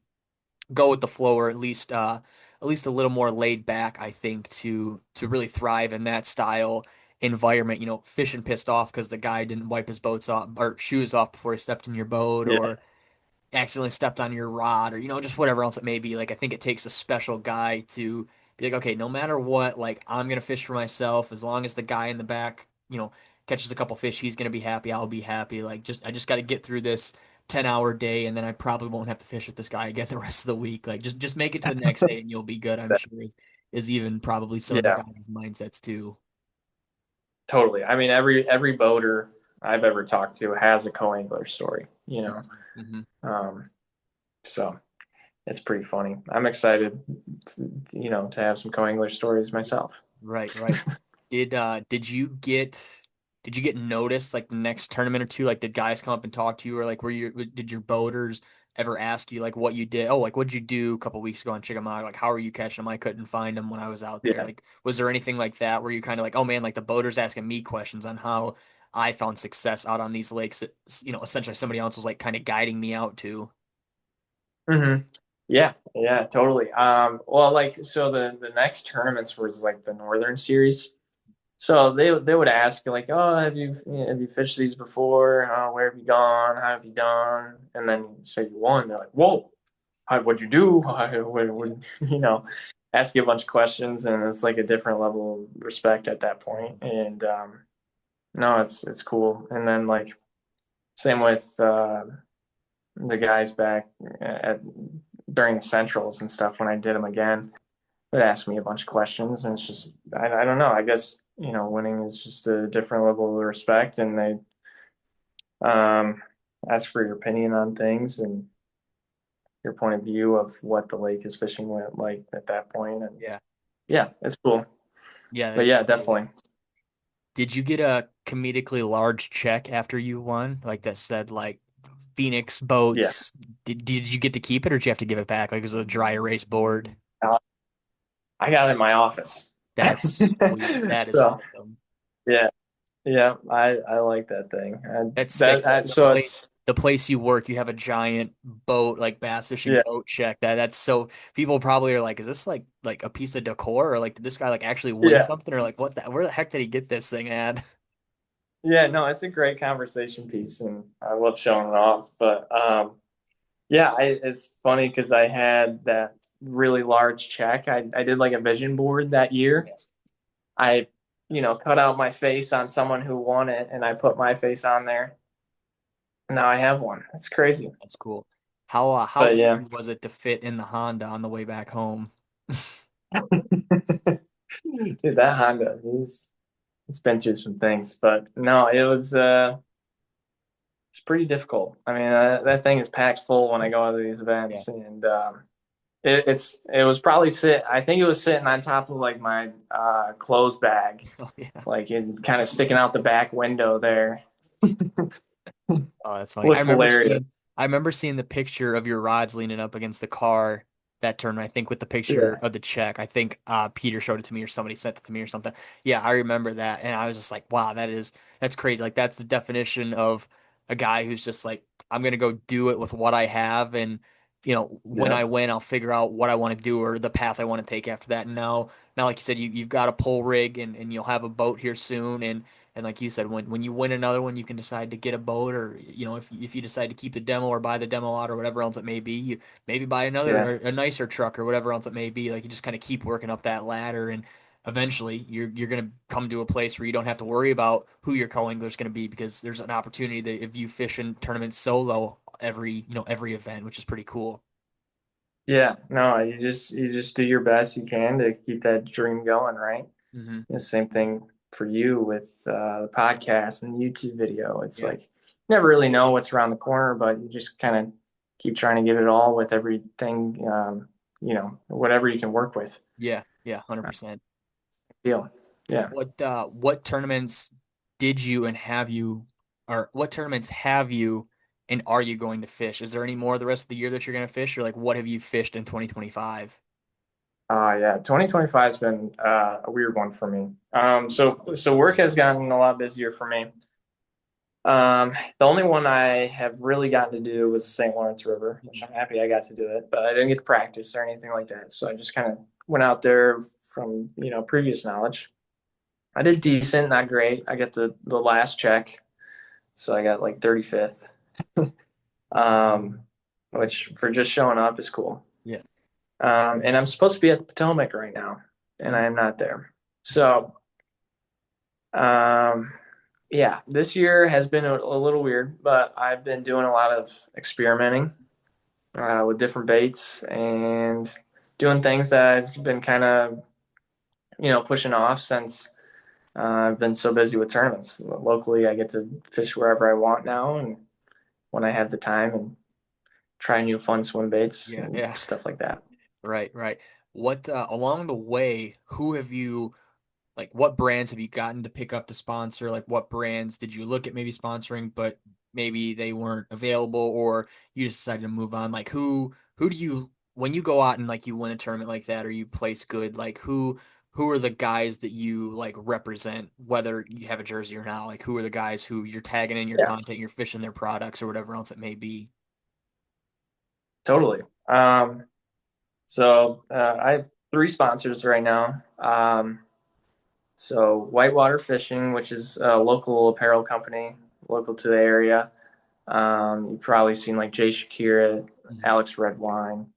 go with the flow or at least a little more laid back, I think, to really thrive in that style environment, fishing pissed off because the guy didn't wipe his boats off or shoes off before he stepped in your boat Yeah. or accidentally stepped on your rod or just whatever else it may be. Like I think it takes a special guy to be like, okay, no matter what, like I'm gonna fish for myself as long as the guy in the back, catches a couple fish, he's gonna be happy, I'll be happy. Like I just got to get through this 10-hour day and then I probably won't have to fish with this guy again the rest of the week. Like just make it to the next day and you'll be good, I'm sure is even probably some of the Yeah. guys' mindsets too. Totally. I mean, every boater I've ever talked to has a co-angler story, Hmm. Um, so it's pretty funny. I'm excited, to have some co-angler stories myself. Right, right. Did you get noticed like the next tournament or two? Like did guys come up and talk to you or like did your boaters ever ask you like what you did? Oh, like what'd you do a couple weeks ago on Chickamauga? Like how are you catching them? I couldn't find them when I was out there. Yeah. Like was there anything like that where you kind of like, oh man, like the boaters asking me questions on how I found success out on these lakes that essentially somebody else was like kind of guiding me out to. Hmm. Yeah. Yeah. Totally. Well, like, so the next tournaments was like the Northern Series. So they would ask like, oh, have you fished these before? Where have you gone? How have you done? And then you say you won. They're like, whoa, what'd you do? Ask you a bunch of questions, and it's like a different level of respect at that point. And no, it's cool. And then like same with the guys back at during the centrals and stuff when I did them again. They'd ask me a bunch of questions, and it's just I don't know. I guess winning is just a different level of respect, and they um, ask for your opinion on things and your point of view of what the lake is fishing with, like at that point. And Yeah. yeah, it's cool. Yeah, that But is yeah, pretty cool. definitely. Did you get a comedically large check after you won? Like that said like Phoenix Yeah, boats. Did you get to keep it or did you have to give it back? Like it was a dry erase board. Uh, I got it in my office. That's sweet. That is So awesome. yeah, yeah, I like that thing. And That's sick. that The, I, the so place it's the place you work, you have a giant boat, like bass fishing yeah, boat check. That's so people probably are like, is this like a piece of decor or like did this guy like actually win yeah, something or like where the heck did he get this thing at? yeah. No, it's a great conversation piece, and I love showing it off. But yeah, it's funny because I had that really large check. I did like a vision board that year. I, cut out my face on someone who won it, and I put my face on there. Now I have one. It's crazy. That's cool. How But yeah, easy was it to fit in the Honda on the way back home? dude, that Honda is it's been through some things, but no, it's pretty difficult. I mean, that thing is packed full when I go to these Yeah. events, and it was probably I think it was sitting on top of like my clothes bag, Oh yeah. like it kind of sticking out the back window there. Oh, that's funny. I Looked remember seeing hilarious. I remember seeing the picture of your rods leaning up against the car that tournament. I think with the picture Yeah. of the check. I think Peter showed it to me or somebody sent it to me or something. Yeah, I remember that, and I was just like, wow, that's crazy. Like that's the definition of a guy who's just like, I'm gonna go do it with what I have, and when Yeah. I win, I'll figure out what I want to do or the path I want to take after that. And now, like you said, you've got a pole rig, and you'll have a boat here soon, and like you said, when you win another one, you can decide to get a boat, or if you decide to keep the demo or buy the demo out or whatever else it may be, you maybe buy another Yeah. or a nicer truck or whatever else it may be. Like you just kind of keep working up that ladder, and eventually you're gonna come to a place where you don't have to worry about who your co-angler's gonna be because there's an opportunity that if you fish in tournaments solo every event, which is pretty cool. Yeah. No, you just do your best you can to keep that dream going, right? Hmm. The same thing for you with the podcast and YouTube video. It's Yeah. like you never really know what's around the corner, but you just kind of keep trying to give it all with everything, whatever you can work with. Yeah. Yeah. 100%. Deal. Yeah. What tournaments did you and have you, or what tournaments have you and are you going to fish? Is there any more the rest of the year that you're going to fish, or like what have you fished in 2025? Yeah. 2025 has been a weird one for me. So work has gotten a lot busier for me. The only one I have really gotten to do was St. Lawrence River, which I'm happy I got to do it, but I didn't get to practice or anything like that. So I just kind of went out there from, previous knowledge. I did decent, not great. I got the last check, so I got like 35th, um, which for just showing up is cool. Yeah. And I'm supposed to be at the Potomac right now, and I am not there. So, um, yeah, this year has been a little weird, but I've been doing a lot of experimenting with different baits and doing things that I've been kind of, pushing off since I've been so busy with tournaments. Locally, I get to fish wherever I want now, and when I have the time, and try new fun swim baits Yeah. and Yeah. stuff like that. Right, right. What along the way, who have you like what brands have you gotten to pick up to sponsor? Like what brands did you look at maybe sponsoring, but maybe they weren't available or you just decided to move on? Like who do you when you go out and like you win a tournament like that or you place good, like who are the guys that you like represent, whether you have a jersey or not? Like who are the guys who you're tagging in your Yeah, content, you're fishing their products or whatever else it may be? totally. I have three sponsors right now. So Whitewater Fishing, which is a local apparel company, local to the area. You've probably seen like Jay Shakira, Mhm. Alex Redwine,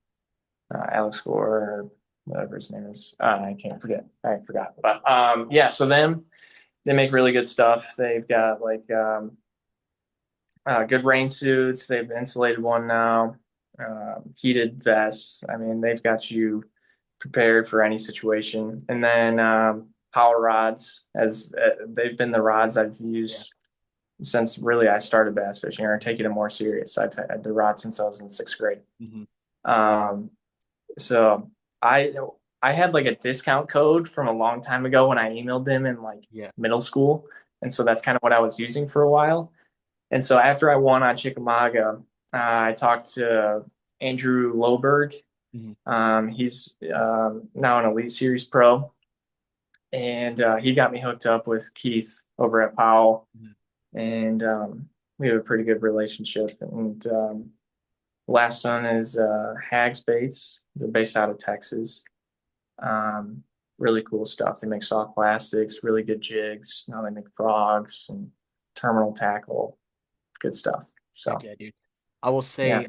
Alex Gore, or whatever his name is. I can't forget. I forgot. But yeah, so they make really good stuff. They've got like good rain suits. They've insulated one now, heated vests. I mean, they've got you prepared for any situation. And then power rods, as they've been the rods I've Yeah. used since really I started bass fishing or taking it more serious. I've had the rod since I was in sixth grade. Hmm. Um, so I I had like a discount code from a long time ago when I emailed them in like Yeah. middle school, and so that's kind of what I was using for a while. And so after I won on Chickamauga, I talked to Andrew Loberg. Hmm. He's now an Elite Series pro, and he got me hooked up with Keith over at Powell, and we have a pretty good relationship. And last one is Hags Baits. They're based out of Texas. Um, really cool stuff. They make soft plastics, really good jigs. Now they make frogs and terminal tackle. Good stuff. Heck So yeah, dude. I will yeah, say,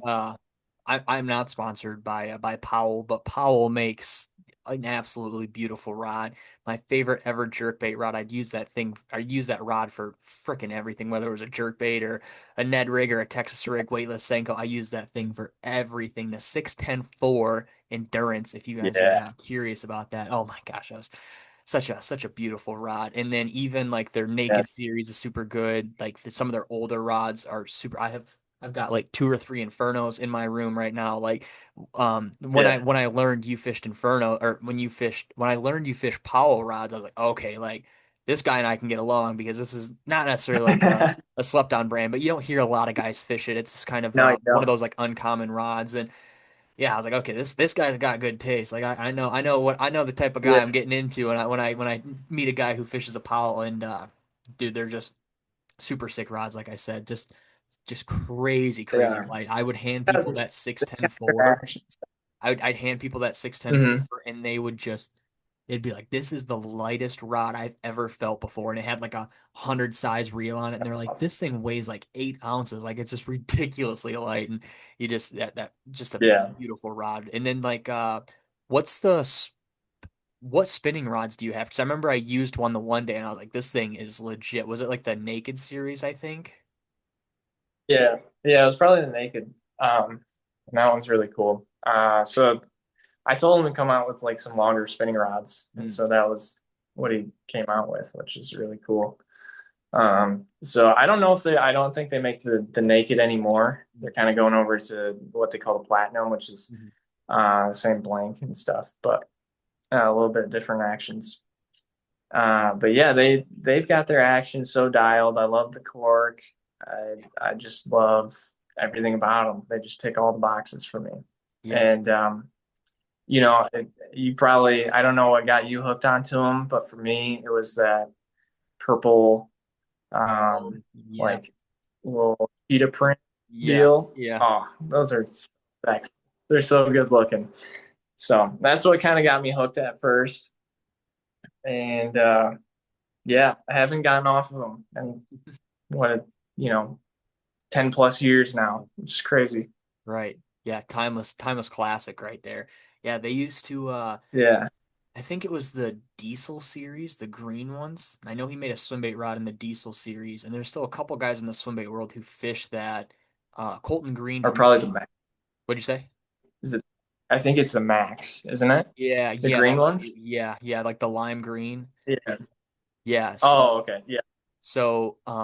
I'm not sponsored by Powell, but Powell makes an absolutely beautiful rod. My favorite ever jerkbait rod. I'd use that rod for freaking everything, whether it was a jerkbait or a Ned rig or a Texas rig weightless Senko. I use that thing for everything. The 610-4 endurance, if you guys are yeah, curious about that. Oh my gosh, that was such a beautiful rod. And then even like their yeah, Naked series is super good. Like some of their older rods are super. I've got like two or three Infernos in my room right now. Like when I yeah, when I learned you fished Inferno or when I learned you fish Powell rods, I was like, okay, like this guy and I can get along because this is not necessarily like a slept on brand, but you don't hear a lot of guys fish it. It's just kind of No, you one of don't. those like uncommon rods. And yeah, I was like, okay, this guy's got good taste. Like I know the type of guy Yeah, I'm getting into. And when I meet a guy who fishes a Powell and dude, they're just super sick rods. Like I said, just crazy, they crazy are. light. I would hand Got people that six ten their four. actions. I'd hand people that 610 Hmm. four, and they would just, it'd be like, this is the lightest rod I've ever felt before. And it had like 100 size reel on it. And they're like, Awesome. this thing weighs like 8 ounces. Like it's just ridiculously light. And you just, that just a Yeah. beautiful rod. And then like, what's the, what spinning rods do you have? Because I remember I used one the one day and I was like, this thing is legit. Was it like the Naked series, I think? Yeah. Yeah. It was probably the naked. And that one's really cool. So I told him to come out with like some longer spinning rods, and Mm, so that was what he came out with, which is really cool. So I don't know if I don't think they make the naked anymore. They're kind of going over to what they call the platinum, which is mhm. same blank and stuff, but a little bit different actions. But yeah, they've got their action so dialed. I love the cork. I just love everything about them. They just tick all the boxes for me. Yeah. And you know, you probably I don't know what got you hooked onto them, but for me, it was that purple, Oh, yeah. like little cheetah print Yeah. deal. Yeah. Oh, those are sexy. They're so good looking. So that's what kind of got me hooked at first. And yeah, I haven't gotten off of them. And what, you know, 10 plus years now, which is crazy. Right. Yeah, timeless classic right there. Yeah, they used to Yeah. I think it was the Diesel series, the green ones. I know he made a swimbait rod in the Diesel series, and there's still a couple guys in the swimbait world who fish that Colton Green Or from probably the Max. what'd you say? Is it? I think it's the Max, isn't it? Yeah, The yeah, green that might ones? be yeah, like the lime green. Yeah. Yeah, so Oh, okay. Yeah.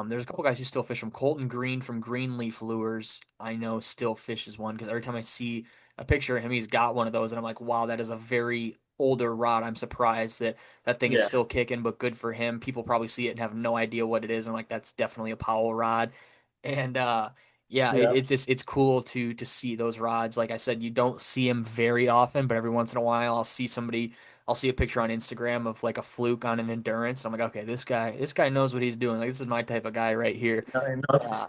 there's a couple guys who still fish them. Colton Green from Greenleaf Lures, I know still fishes one because every time I see a picture of him, he's got one of those, and I'm like, wow, that is a very older rod. I'm surprised that that thing is Yeah. still kicking, but good for him. People probably see it and have no idea what it is. I'm like, that's definitely a Powell rod, and yeah, Yeah. it's just it's cool to see those rods. Like I said, you don't see them very often, but every once in a while, I'll see a picture on Instagram of like a fluke on an endurance. I'm like, okay, this guy knows what he's doing. Like this is my type of guy right here. I know. Uh,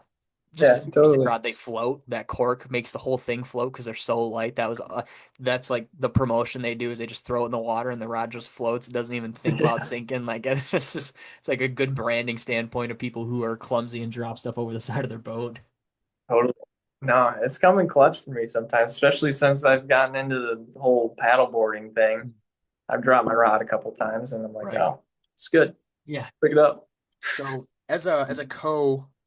just a Yeah, super sick totally. rod. They float. That cork makes the whole thing float because they're so light. That's like the promotion they do is they just throw it in the water and the rod just floats. It doesn't even think about Yeah, sinking. Like it's like a good branding standpoint of people who are clumsy and drop stuff over the side of their boat. totally. No, it's coming clutch for me sometimes, especially since I've gotten into the whole paddle boarding thing. I've dropped my rod a couple times and I'm like, Right. oh, it's good. Yeah. Pick it up. So as a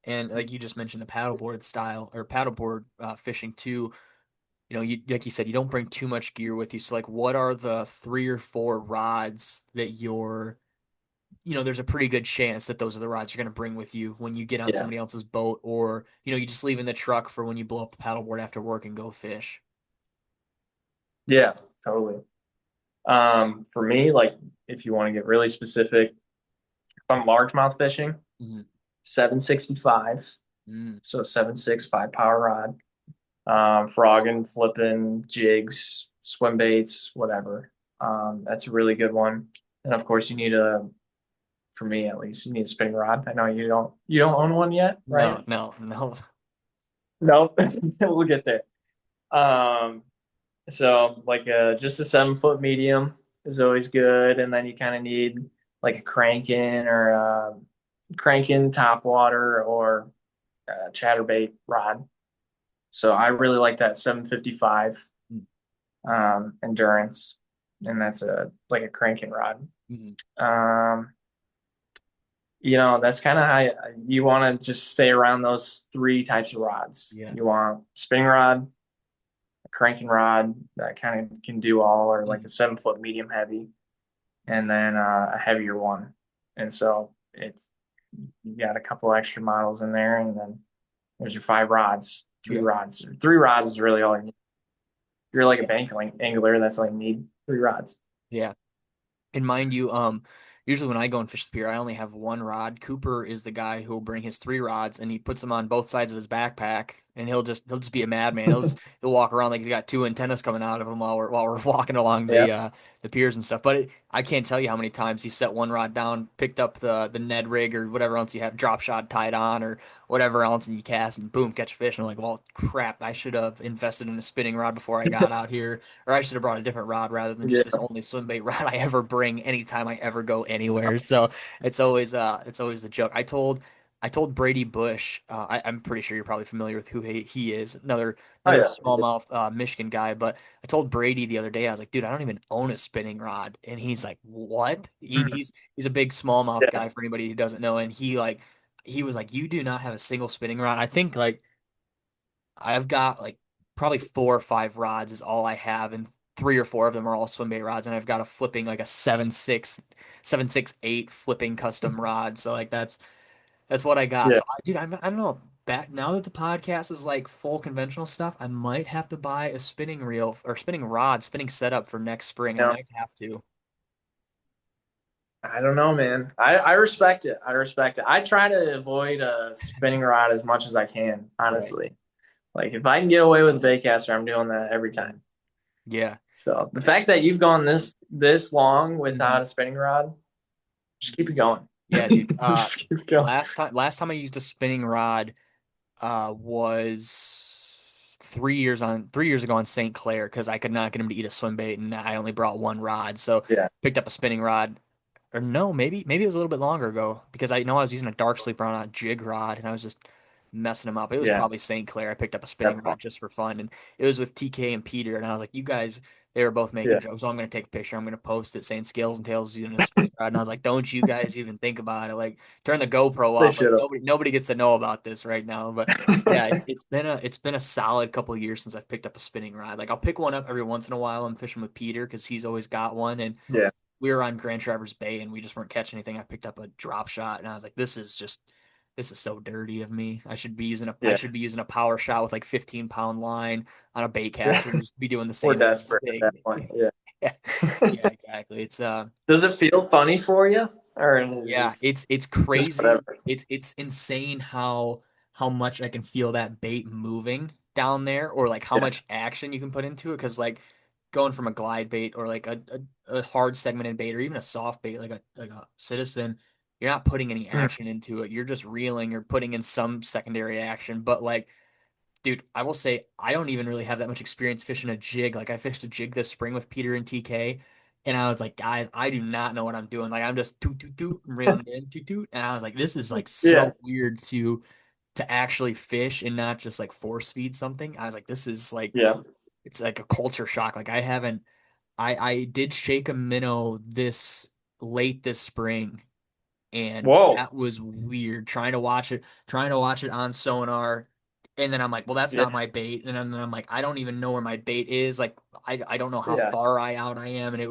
and like you just mentioned the paddleboard style or paddleboard fishing too, you know, you like you said, you don't bring too much gear with you. So like what are the three or four rods that you know, there's a pretty good chance that those are the rods you're going to bring with you when you get on Yeah. somebody else's boat or, you know, you just leave in the truck for when you blow up the paddleboard after work and go fish. Yeah, totally. For me, like if you want to get really specific, if I'm largemouth fishing, Mm-hmm. 765. Mm, So 7.65 power rod. Frogging, flipping, jigs, swim baits, whatever. That's a really good one. And of course, you need for me at least, you need a spinning rod. I know you don't own one yet, right? no, no, no. No, we'll get there. Um, so like just a 7 foot medium is always good, and then you kind of need like a cranking top water or chatterbait rod. So I really like that 755 endurance, and that's a like a cranking rod. Mm-hmm. Um, that's kind of how you want to just stay around those three types of rods. Yeah. You want spinning rod, a cranking rod that kind of can do all, or like Mm-hmm. a 7 foot medium heavy, and then a heavier one. And so it's you got a couple extra models in there, and then there's your five rods, three Yeah. rods, three rods is really all you need. If you're like a bank angler, that's all you need, three rods. Yeah. And mind you, usually when I go and fish the pier, I only have one rod. Cooper is the guy who will bring his three rods and he puts them on both sides of his backpack and he'll just be a madman. He'll walk around like he's got two antennas coming out of him while we're walking along Yeah. the piers and stuff. But I can't tell you how many times he set one rod down, picked up the Ned rig or whatever else you have, drop shot tied on or whatever else, and you cast and boom, catch a fish. And I'm like, well, crap, I should have invested in a spinning rod before I got out here, or I should have brought a different rod rather than just this Yeah. only swim bait rod I ever bring anytime I ever go anywhere. So it's always the joke. I told Brady Bush, I'm pretty sure you're probably familiar with who he is, Oh another yeah. smallmouth Michigan guy. But I told Brady the other day, I was like, dude, I don't even own a spinning rod, and he's like, what? Mhm. He's a big smallmouth Yeah. guy for anybody who doesn't know, and he was like, you do not have a single spinning rod. I think like I've got like probably 4 or 5 rods is all I have, and 3 or 4 of them are all swim bait rods, and I've got a flipping like a 7.6 flipping custom rod. So like that's what I got. Yeah. So dude, I don't know. Back now that the podcast is like full conventional stuff, I might have to buy a spinning reel or spinning rod, spinning setup for next spring. I No, might have to. I don't know, man. I respect it. I respect it. I try to avoid a spinning rod as much as I can, Right. honestly. Like if I can get away with a baitcaster, I'm doing that every time. Yeah. So the fact that you've gone this long Mhm. without a spinning rod, just keep it going. Yeah, dude. Just keep it going. Last time I used a spinning rod was 3 years ago on St. Clair because I could not get him to eat a swim bait and I only brought one rod. So Yeah. picked up a spinning rod. Or no, maybe it was a little bit longer ago because I know I was using a dark sleeper on a jig rod and I was just messing them up. It was Yeah. probably St. Clair. I picked up a spinning That's fun. rod just for fun and it was with TK and Peter and I was like, you guys, they were both making Yeah. jokes. So I'm gonna take a picture. I'm gonna post it saying Scales and Tails is using a spinning rod. And I was like, don't you guys even think about it. Like turn the GoPro They off. Like should nobody gets to know about this right now. But yeah, have. it's been a solid couple of years since I've picked up a spinning rod. Like I'll pick one up every once in a while. I'm fishing with Peter because he's always got one and Yeah. we were on Grand Traverse Bay and we just weren't catching anything. I picked up a drop shot and I was like, this is so dirty of me. I Yeah. should be using a power shot with like 15-pound line on a bait Yeah. caster, just be doing the We're same exact desperate at thing. that point. Yeah. Yeah, yeah, exactly. Does it feel funny for you? Or Yeah, is it's just crazy. whatever? It's insane how much I can feel that bait moving down there, or like how Yeah. much action you can put into it. Because like going from a glide bait or like a hard segmented bait or even a soft bait like a citizen, you're not putting any Mm. action into it. You're just reeling or putting in some secondary action. But like dude, I will say I don't even really have that much experience fishing a jig. Like I fished a jig this spring with Peter and TK, and I was like, guys, I do not know what I'm doing. Like I'm just toot toot toot, reeling it in, toot toot, and I was like, this is like Yeah. so weird to actually fish and not just like force feed something. I was like, this is like Yeah. it's like a culture shock. Like I haven't. I did shake a minnow this late this spring and Whoa. that was weird trying to watch it on sonar and then I'm like well that's Yeah. not my bait and then I'm like I don't even know where my bait is like I don't know how Yeah. far out I am and that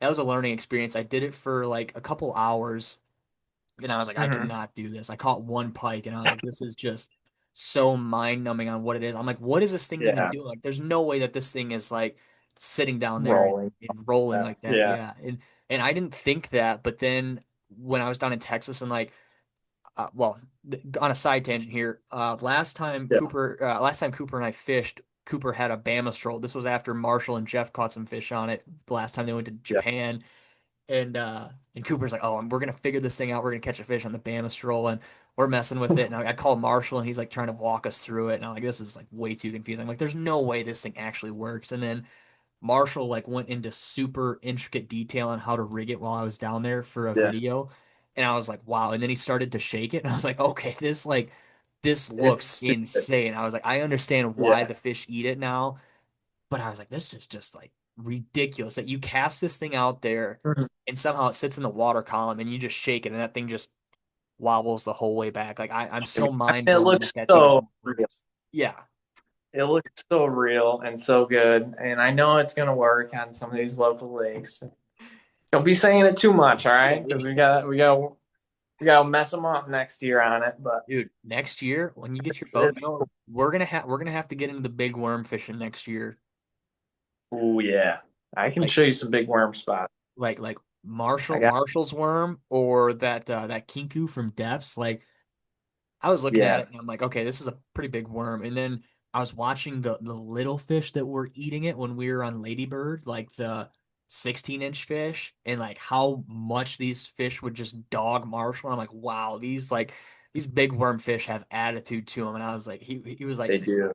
was a learning experience. I did it for like a couple hours and I was like I Hmm. cannot do this. I caught one pike and I was like this is just so mind numbing on what it is. I'm like what is this thing even Yeah. doing? Like there's no way that this thing is like sitting down there Rolling. and rolling Yeah. like that. Yeah. Yeah. And I didn't think that, but then when I was down in Texas and like well, on a side tangent here, Yeah. last time Cooper and I fished, Cooper had a Bama stroll. This was after Marshall and Jeff caught some fish on it the last time they went to Yeah. Japan, and Cooper's like, "Oh, we're gonna figure this thing out. We're gonna catch a fish on the Bama stroll," and we're messing with it. And I called Marshall, and he's like trying to walk us through it, and I'm like, "This is like way too confusing." I'm like, "There's no way this thing actually works." And then Marshall like went into super intricate detail on how to rig it while I was down there for a Yeah. video. And I was like, wow. And then he started to shake it. And I was like, okay, this It's looks stupid. insane. I was like, I understand why Yeah. the fish eat it now, but I was like, this is just like ridiculous that you cast this thing out there Mhm. and somehow it sits in the water column and you just shake it and that thing just wobbles the whole way back. Like I'm so I mind mean, it blown that looks that's even so real. works. Yeah. It looks so real and so good. And I know it's gonna work on some of these local lakes. Don't be saying it too much, all Yeah. right? Because we gotta mess them up next year on it. But Dude, next year when you get your boat, it's we're gonna have to get into the big worm fishing next year. oh yeah. I can Like show you some big worm spots. like I got Marshall's worm or that kinku from Depths. Like I was looking at yeah, it and I'm like, okay, this is a pretty big worm. And then I was watching the little fish that were eating it when we were on Ladybird, like the 16-inch fish, and like how much these fish would just dog Marshall. I'm like, wow, these big worm fish have attitude to them. And I was like, he was like, they do.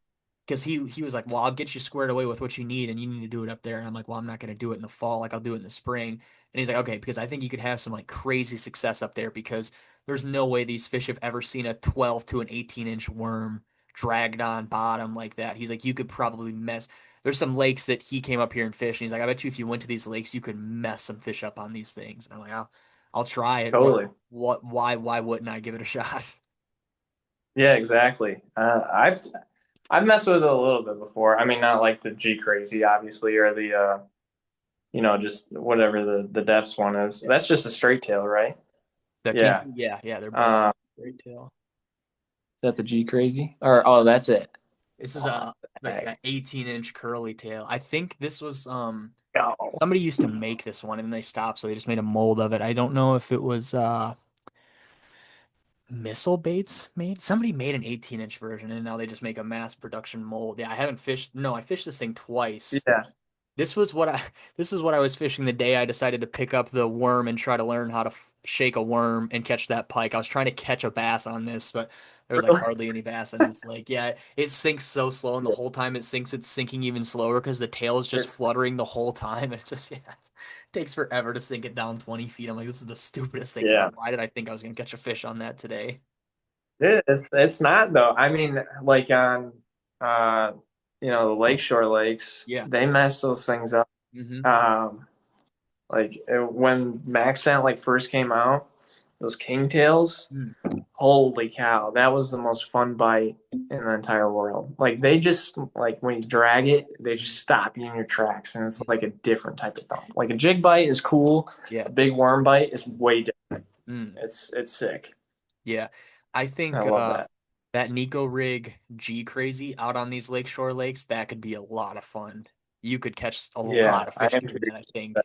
because he was like, well, I'll get you squared away with what you need, and you need to do it up there. And I'm like, well, I'm not gonna do it in the fall, like I'll do it in the spring. And he's like, okay, because I think you could have some like crazy success up there because there's no way these fish have ever seen a 12 to an 18-inch worm dragged on bottom like that. He's like, you could probably mess. There's some lakes that he came up here and fished, and he's like, I bet you if you went to these lakes, you could mess some fish up on these things. And I'm like, I'll try it. Totally. Why wouldn't I give it a shot? Yeah, exactly. I've messed with it a little bit before. I mean, not like the G Crazy, obviously, or the just whatever the depths one is. That's just a straight tail, right? The Yeah. kinku, yeah, they're both Uh, great tail. is that the G Crazy? Or oh, that's it. This is Oh, a like heck an 18-inch curly tail. I think this was no. somebody used to make this one and then they stopped, so they just made a mold of it. I don't know if it was Missile Baits made. Somebody made an 18-inch version and now they just make a mass production mold. Yeah, I haven't fished. No, I fished this thing twice. Yeah. This was what I this was what I was fishing the day I decided to pick up the worm and try to learn how to shake a worm and catch that pike. I was trying to catch a bass on this, but there was like Really? hardly any bass in this lake. Yeah, it sinks so slow, and the Yeah. whole time it sinks, it's sinking even slower because the tail is just It's, fluttering the whole time. And it just it takes forever to sink it down 20 feet. I'm like, this is the stupidest thing ever. yeah. Why did I think I was gonna catch a fish on that today? It's not though. I mean, like on uh the lakeshore lakes, Yeah. they mess those things up. Hmm. Um, when Maxent like first came out, those kingtails, holy cow, that was the most fun bite in the entire world. Like they just like when you drag it, they just stop you in your tracks, and it's like a different type of thump. Like a jig bite is cool, Yeah. a big worm bite is way different. Mm. It's sick. Yeah. I I think love that. that Nico Rig G Crazy out on these lakeshore lakes, that could be a lot of fun. You could catch a Yeah, lot of I fish am doing that, I curious. think.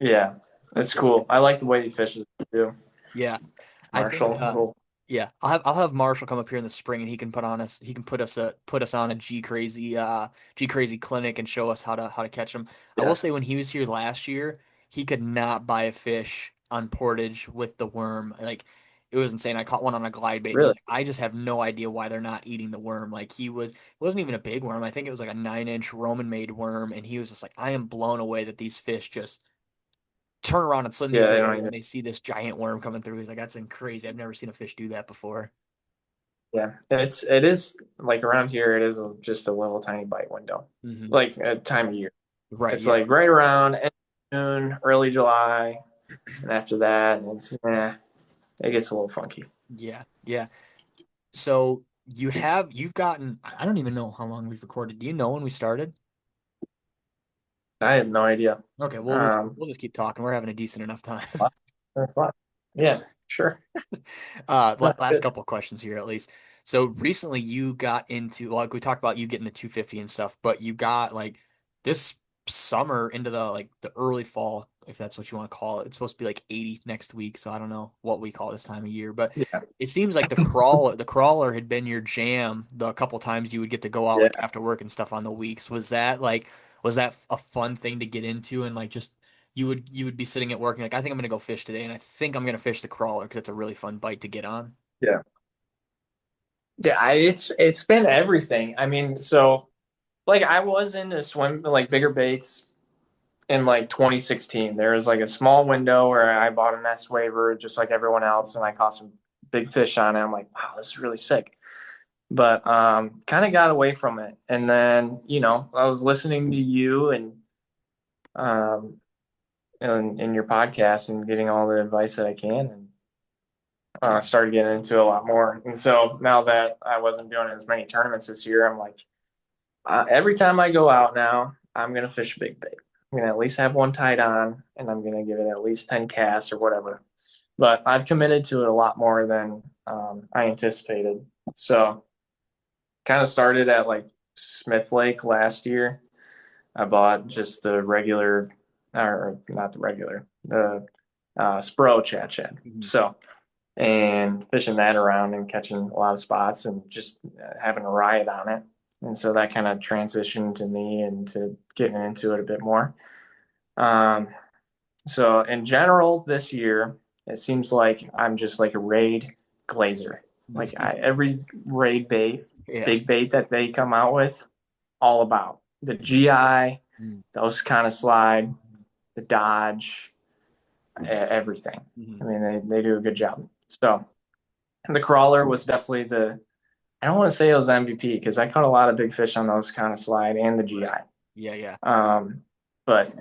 Yeah, it's cool. I like the way he fishes too. Yeah. I think Marshall, little. yeah, I'll have Marshall come up here in the spring and he can put us on a G Crazy clinic and show us how to catch them. I will Yeah, say when he was here last year, he could not buy a fish on Portage with the worm. Like it was insane. I caught one on a glide bait and he's really. like, I just have no idea why they're not eating the worm. Like it wasn't even a big worm. I think it was like a 9-inch Roman made worm and he was just like, I am blown away that these fish just turn around and swim the Yeah, other they way don't when even. they see this giant worm coming through. He's like, that's crazy. I've never seen a fish do that before. Yeah, it is like around here. It is just a little tiny bite window, Hmm. like a time of year. Right. It's Yeah. like right around end of June, early July, and after that, it gets a little funky. Yeah. Yeah. So you've gotten, I don't even know how long we've recorded. Do you know when we started? I have no idea. Okay. Um, We'll just keep talking. We're having a decent enough time. yeah, sure. Last Good. couple of questions here at least. So recently you got into, like we talked about you getting the 250 and stuff, but you got like this summer into the like the early fall, if that's what you want to call it. It's supposed to be like 80 next week, so I don't know what we call this time of year, but Yeah, it seems like the crawler had been your jam the couple times you would get to go out like yeah. after work and stuff on the weeks. Was that a fun thing to get into and like just you would be sitting at work and like, I think I'm gonna go fish today, and I think I'm gonna fish the crawler because it's a really fun bite to get on. Yeah. Yeah, it's been everything. I mean, so like I was into swim like bigger baits in like 2016. There was like a small window where I bought an S waiver just like everyone else, and I caught some big fish on it. I'm like, wow, this is really sick. But kind of got away from it, and then I was listening to you um and in your podcast and getting all the advice that I can, and started getting into it a lot more. And so now that I wasn't doing as many tournaments this year, I'm like, every time I go out now, I'm gonna fish a big bait. I'm gonna at least have one tied on, and I'm gonna give it at least 10 casts or whatever. But I've committed to it a lot more than I anticipated. So kind of started at like Smith Lake last year. I bought just the regular or not the regular, the Spro Chat Shad. Mhm. So, and fishing that around and catching a lot of spots and just having a riot on it. And so that kind of transitioned to me into getting into it a bit more. Um, so in general, this year, it seems like I'm just like a raid glazer. Like every raid bait, Yeah. big bait that they come out with, all about the GI, Mm. those kind of slide, the Dodge, everything. I Mhm. mean, they do a good job. So the crawler was definitely the, I don't want to say it was MVP because I caught a lot of big fish on those kind of slide and the Right. GI. Yeah, yeah. But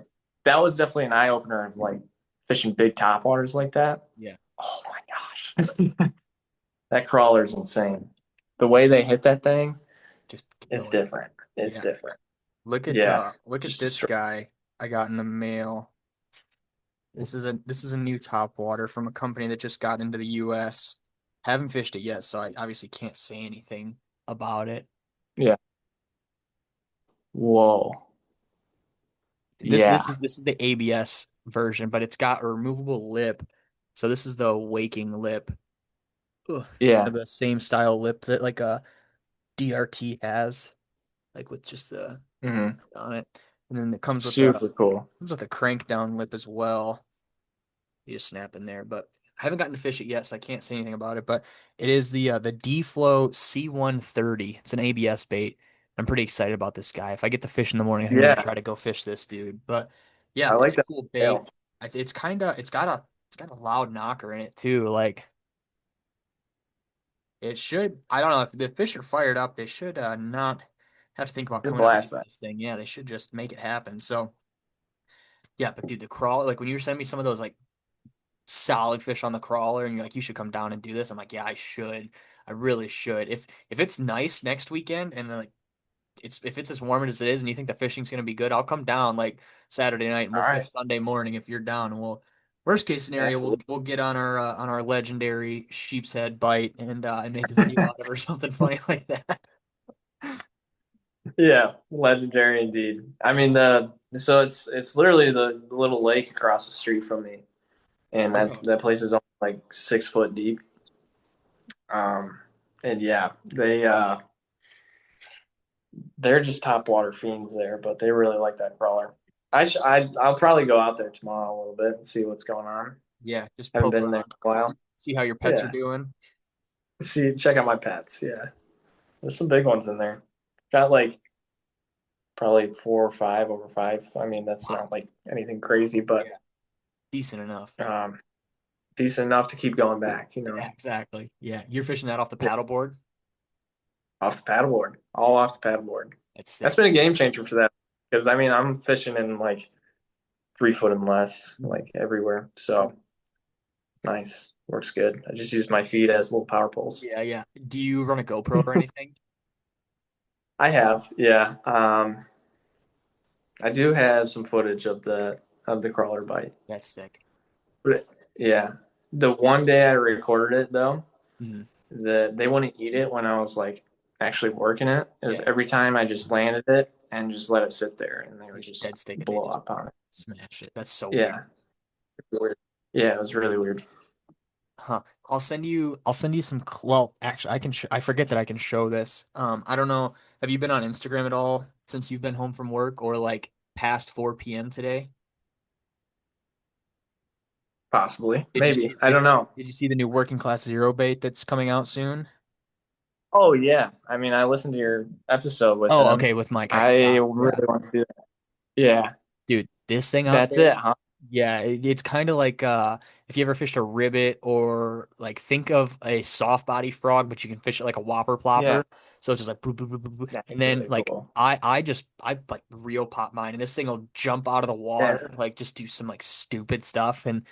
that was definitely an eye opener of like fishing big top waters like that. Yeah. Oh my gosh. That crawler's insane. The way they hit that thing, Just it's kill it. different. It's Yeah. different. Look at Yeah. this Just guy I got in the mail. This is a new top water from a company that just got into the US. Haven't fished it yet, so I obviously can't say anything about it. yeah. Whoa. Yeah. This is the ABS version, but it's got a removable lip. So this is the waking lip. Ugh, it's kind Yeah. of the same style lip that like a DRT has, like with just the hmm on it. And then it Super cool. comes with a crank down lip as well. You just snap in there, but I haven't gotten to fish it yet, so I can't say anything about it. But it is the D-Flow C130. It's an ABS bait. I'm pretty excited about this guy. If I get to fish in the morning, I think I'm gonna Yeah. try to go fish this dude. But I yeah, it's like a that. cool Tail. bait. It's got a loud knocker in it too. Like it should. I don't know if the fish are fired up. They should not have to think about Good coming up blast using that. this thing. Yeah, they should just make it happen. So yeah, but dude, the crawl like when you were sending me some of those like solid fish on the crawler and you're like you should come down and do this, I'm like yeah I should, I really should. If it's nice next weekend and like it's if it's as warm as it is and you think the fishing's gonna be good, I'll come down like Saturday night and All we'll right. fish Sunday morning if you're down, and we'll worst case scenario Absolutely. we'll get on our legendary sheep's head bite and make a video out of it or something funny like that. Yeah. Legendary indeed. I mean so it's literally the little lake across the street from me. And Okay. that place is only like 6 foot deep. Um and yeah, they're just top water fiends there, but they really like that crawler. I'll probably go out there tomorrow a little bit and see what's going on. Yeah, just Haven't poke been there around, in a while. see how your pets are Yeah. doing. See, check out my pets. Yeah. There's some big ones in there. Got like probably 4 or 5 over 5. I mean, that's Wow. not like anything crazy, but Yeah, decent enough. um, decent enough to keep going back, Yeah, exactly. Yeah, you're fishing that off the paddleboard. off the paddleboard, all off the paddleboard. That's That's sick. been a game changer for that because I mean, I'm fishing in like 3 foot and less, like everywhere. So nice. Works good. I just use my feet as little power poles. Yeah, yeah. Do you run a GoPro or anything? I have, yeah. I do have some footage of the crawler bite. That's sick. But yeah, the one day I recorded it though, Mhm. they wouldn't eat it when I was like actually working it. It was Yeah, every time I just landed it and just let it sit there, and they they would just just dead stick it. They blow just up on it. smash it. That's so weird. Yeah, weird. Yeah, it was really weird. Huh. I'll send you some well, actually I forget that I can show this. I don't know. Have you been on Instagram at all since you've been home from work or like past 4 p.m. today? Possibly, maybe. I don't know. Did you see the new Working Class Zero bait that's coming out soon? Oh yeah, I mean, I listened to your episode with Oh, him. okay, with Mike, I I forgot. Yeah. really want to see that. Yeah, Dude, this thing out that's there, it, huh? yeah, it's kind of like if you ever fished a ribbit or like think of a soft body frog, but you can fish it like a whopper Yeah, plopper. So it's just like boop, boop, boop, boop, boop. that's And then really like cool. I like real pop mine and this thing will jump out of the Yeah, water, like just do some like stupid stuff. And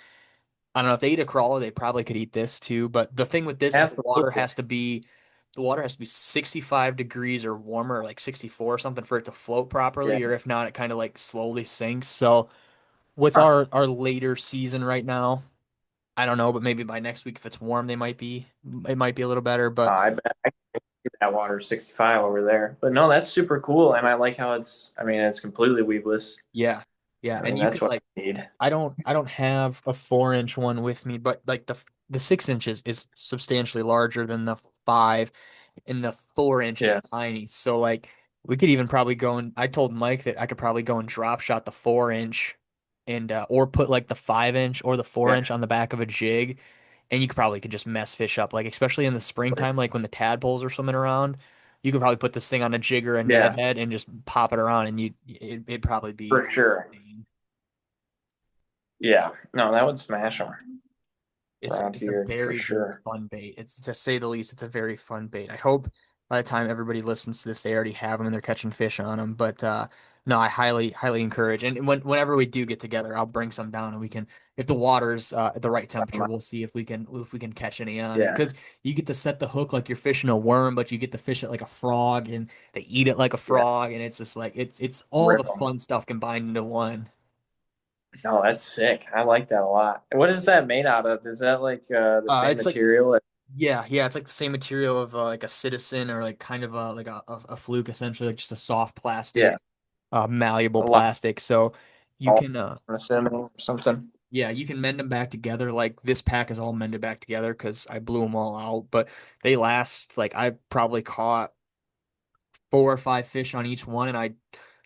I don't know if they eat a crawler, they probably could eat this too. But the thing with this is absolutely. the water has to be 65 degrees or warmer, like 64 or something for it to float Yeah. properly, or if not, it kind of like slowly sinks. So with Huh. our later season right now, I don't know, but maybe by next week if it's warm, it might be a little better. But I bet I can see that water 65 over there. But no, that's super cool. And I like how it's, I mean, it's completely weedless. yeah, Yeah, I and mean, you that's could what like I need. I don't have a 4 inch one with me, but like the 6 inches is substantially larger than the 5, and the 4 inch is Yeah. tiny. So like we could even probably go and I told Mike that I could probably go and drop shot the 4 inch and or put like the 5 inch or the four Yeah. inch on the back of a jig, and you could just mess fish up. Like especially in the springtime, like when the tadpoles are swimming around, you could probably put this thing on a jig or a Ned Yeah, head and just pop it around, and it'd probably for be sure. insane. Yeah. No, that would smash them it's around it's a here for very, very sure. fun bait. It's to say the least, it's a very fun bait. I hope by the time everybody listens to this, they already have them and they're catching fish on them. But no, I highly, highly encourage. And whenever we do get together, I'll bring some down and we can, if the water's at the right temperature, we'll see if we can catch any on it. Yeah. Because you get to set the hook like you're fishing a worm, but you get to fish it like a frog, and they eat it like a Yeah. frog, and it's just like it's all the Rip them. fun stuff combined into one. No, that's sick. I like that a lot. What is that made out of? Is that like the same It's like material? Yeah, it's like the same material of like a Citizen or like kind of a fluke essentially, like just a soft Yeah. plastic, malleable A lot plastic. So you of can cinnamon or something. yeah, you can mend them back together. Like this pack is all mended back together because I blew them all out, but they last like I probably caught 4 or 5 fish on each one, and I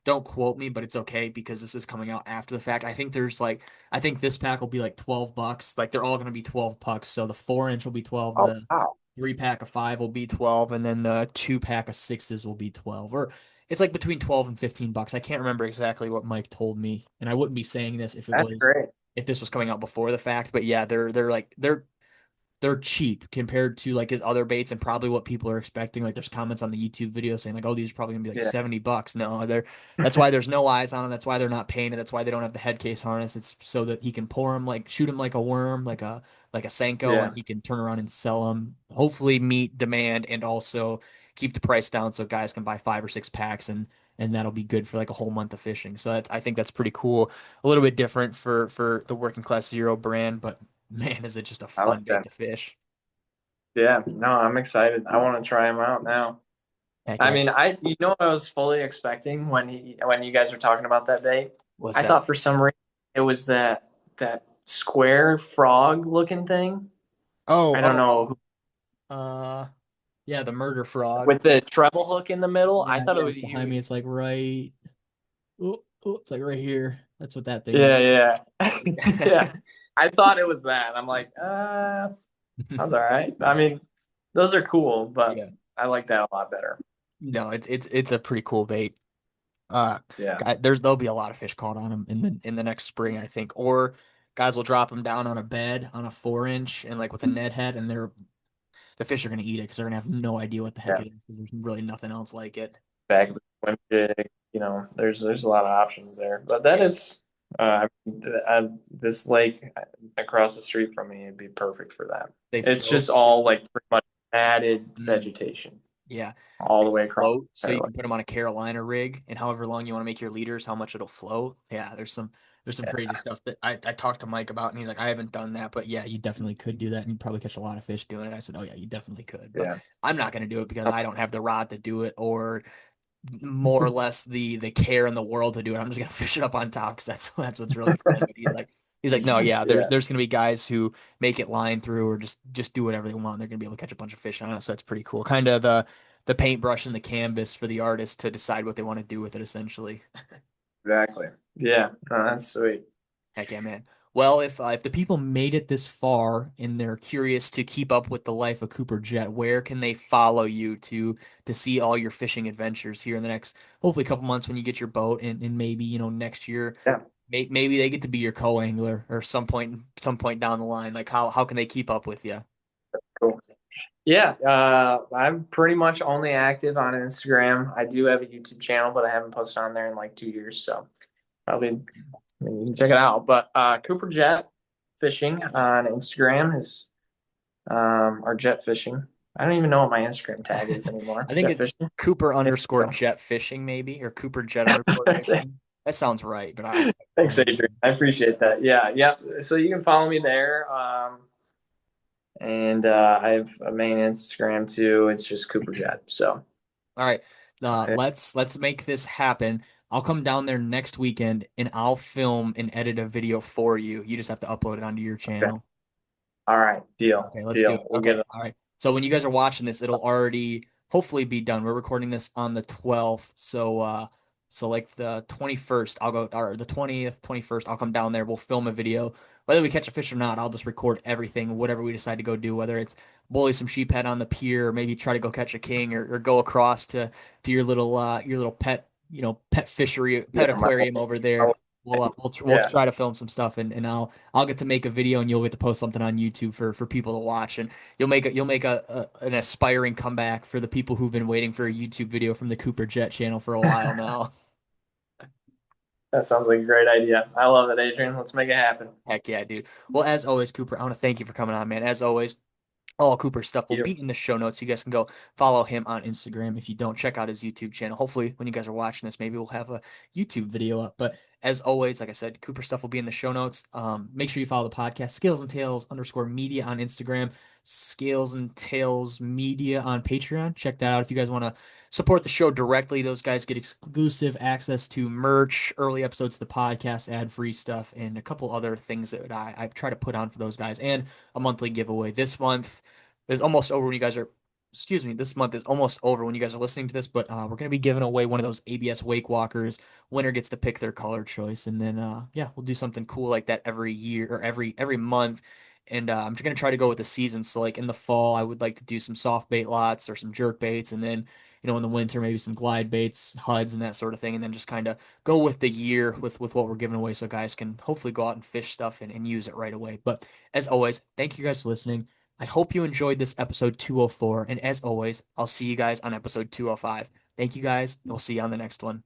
don't quote me, but it's okay because this is coming out after the fact. I think this pack will be like $12. Like they're all gonna be 12 bucks. So the 4 inch will be 12, Oh, the wow. 3 pack of five will be 12, and then the 2 pack of sixes will be 12. Or it's like between 12 and $15. I can't remember exactly what Mike told me, and I wouldn't be saying this That's great. if this was coming out before the fact, but yeah, they're cheap compared to like his other baits and probably what people are expecting. Like there's comments on the YouTube video saying like, oh, these are probably gonna be like Yeah. $70. No, that's why there's no eyes on them. That's why they're not painted. That's why they don't have the head case harness. It's so that he can pour them like shoot them like a worm, like a Senko, Yeah. and he can turn around and sell them. Hopefully meet demand and also keep the price down so guys can buy 5 or 6 packs and that'll be good for like a whole month of fishing. So I think that's pretty cool. A little bit different for the Working Class Zero brand, but man, is it just a I fun like bait that. to fish. Yeah. No, I'm excited. I want to try them out now. Heck I yeah. mean, you know what I was fully expecting when you guys were talking about that bait? What's I that? thought for some reason it was that square frog looking thing. Oh, I don't oh, know. uh, yeah, the murder frog. With the treble hook in the middle. I Yeah, thought it yeah, was it's behind me. It's like right. Oh, it's like right here. That's what that thing is. yeah, yeah. Yeah. I thought it was that. I'm like, sounds all right. I mean, those are cool, but Yeah. I like that a lot better. No, it's a pretty cool bait. Uh, Yeah. there'll be a lot of fish caught on them in the next spring, I think. Or guys will drop them down on a bed on a 4 inch and like with a Ned head, and the fish are gonna eat it because they're gonna have no idea what the heck Yeah. it is. There's really nothing else like it. Back of the swim jig, there's a lot of options there. But that is this lake across the street from me would be perfect for that. They It's float. just all like pretty much added Mm, vegetation yeah. all They the way across float, the so entire you lake. can put them on a Carolina rig, and however long you want to make your leaders, how much it'll float. Yeah, there's some crazy stuff that I talked to Mike about, and he's like, I haven't done that, but yeah, you definitely could do that, and you'd probably catch a lot of fish doing it. I said, oh yeah, you definitely could, but Yeah. I'm not gonna do it because I don't have the rod to do it, or more or less the care in the world to do it. I'm just gonna fish it up on top because that's what's really fun. But he's like, no, yeah, there's Yeah. there's gonna be guys who make it line through or just do whatever they want. They're gonna be able to catch a bunch of fish on it, so that's pretty cool. Kind of the paintbrush and the canvas for the artist to decide what they want to do with it, essentially. Exactly. Yeah. No, that's sweet. Heck yeah, man. Well, if the people made it this far and they're curious to keep up with the life of Cooper Jet, where can they follow you to see all your fishing adventures here in the next hopefully couple months when you get your boat and maybe next year Yeah. maybe they get to be your co-angler or some point down the line. Like how can they keep up with you? Cool. Yeah, I'm pretty much only active on Instagram. I do have a YouTube channel, but I haven't posted on there in like 2 years, so probably you can check it out. But Cooper Jet Fishing on Instagram is or Jet Fishing. I don't even know what my Instagram tag is anymore. I think Jet it's Fishing. Cooper There underscore you jet fishing maybe or Cooper jet underscore go. fishing. That sounds right, but I Thanks, don't know. Adrian. I appreciate that. Yeah, yeah. So you can follow me there. And I have a main Instagram too. It's just Cooper Jet. So All right. yeah, Let's make this happen. I'll come down there next weekend and I'll film and edit a video for you. You just have to upload it onto your Okay. channel. All right. Deal. Okay, let's do it. Deal. We'll get Okay, it. all right. So when you guys are watching this, it'll already hopefully be done. We're recording this on the 12th. So like the 21st, I'll go or the 20th, 21st, I'll come down there. We'll film a video. Whether we catch a fish or not, I'll just record everything, whatever we decide to go do, whether it's bully some sheephead on the pier, or maybe try to go catch a king or go across to your little pet, pet fishery, Yeah. pet aquarium over there. We'll Yeah. try to film some stuff and I'll get to make a video and you'll get to post something on YouTube for people to watch and you'll make an aspiring comeback for the people who've been waiting for a YouTube video from the Cooper Jet channel for a while now. That sounds like a great idea. I love it, Adrian. Let's make it happen. Heck yeah, dude. Well, as always, Cooper, I want to thank you for coming on, man. As always, all Cooper's stuff will You. be in the show notes. You guys can go follow him on Instagram. If you don't, check out his YouTube channel. Hopefully, when you guys are watching this, maybe we'll have a YouTube video up. But as always, like I said, Cooper stuff will be in the show notes. Make sure you follow the podcast, Scales and Tails _media on Instagram, Scales and Tails Media on Patreon. Check that out if you guys want to support the show directly. Those guys get exclusive access to merch, early episodes of the podcast, ad-free stuff, and a couple other things that I try to put on for those guys, and a monthly giveaway. This month is almost over when you guys are, excuse me, this month is almost over when you guys are listening to this, but we're going to be giving away one of those ABS Wake Walkers. Winner gets to pick their color choice. And then, yeah, we'll do something cool like that every year or every month. And I'm just going to try to go with the season. So, like in the fall, I would like to do some soft bait lots or some jerk baits. And then, in the winter, maybe some glide baits, HUDs, and that sort of thing. And then just kind of go with the year with what we're giving away so guys can hopefully go out and fish stuff and use it right away. But as always, thank you guys for listening. I hope you enjoyed this episode 204. And as always, I'll see you guys on episode 205. Thank you guys. We'll see you on the next one.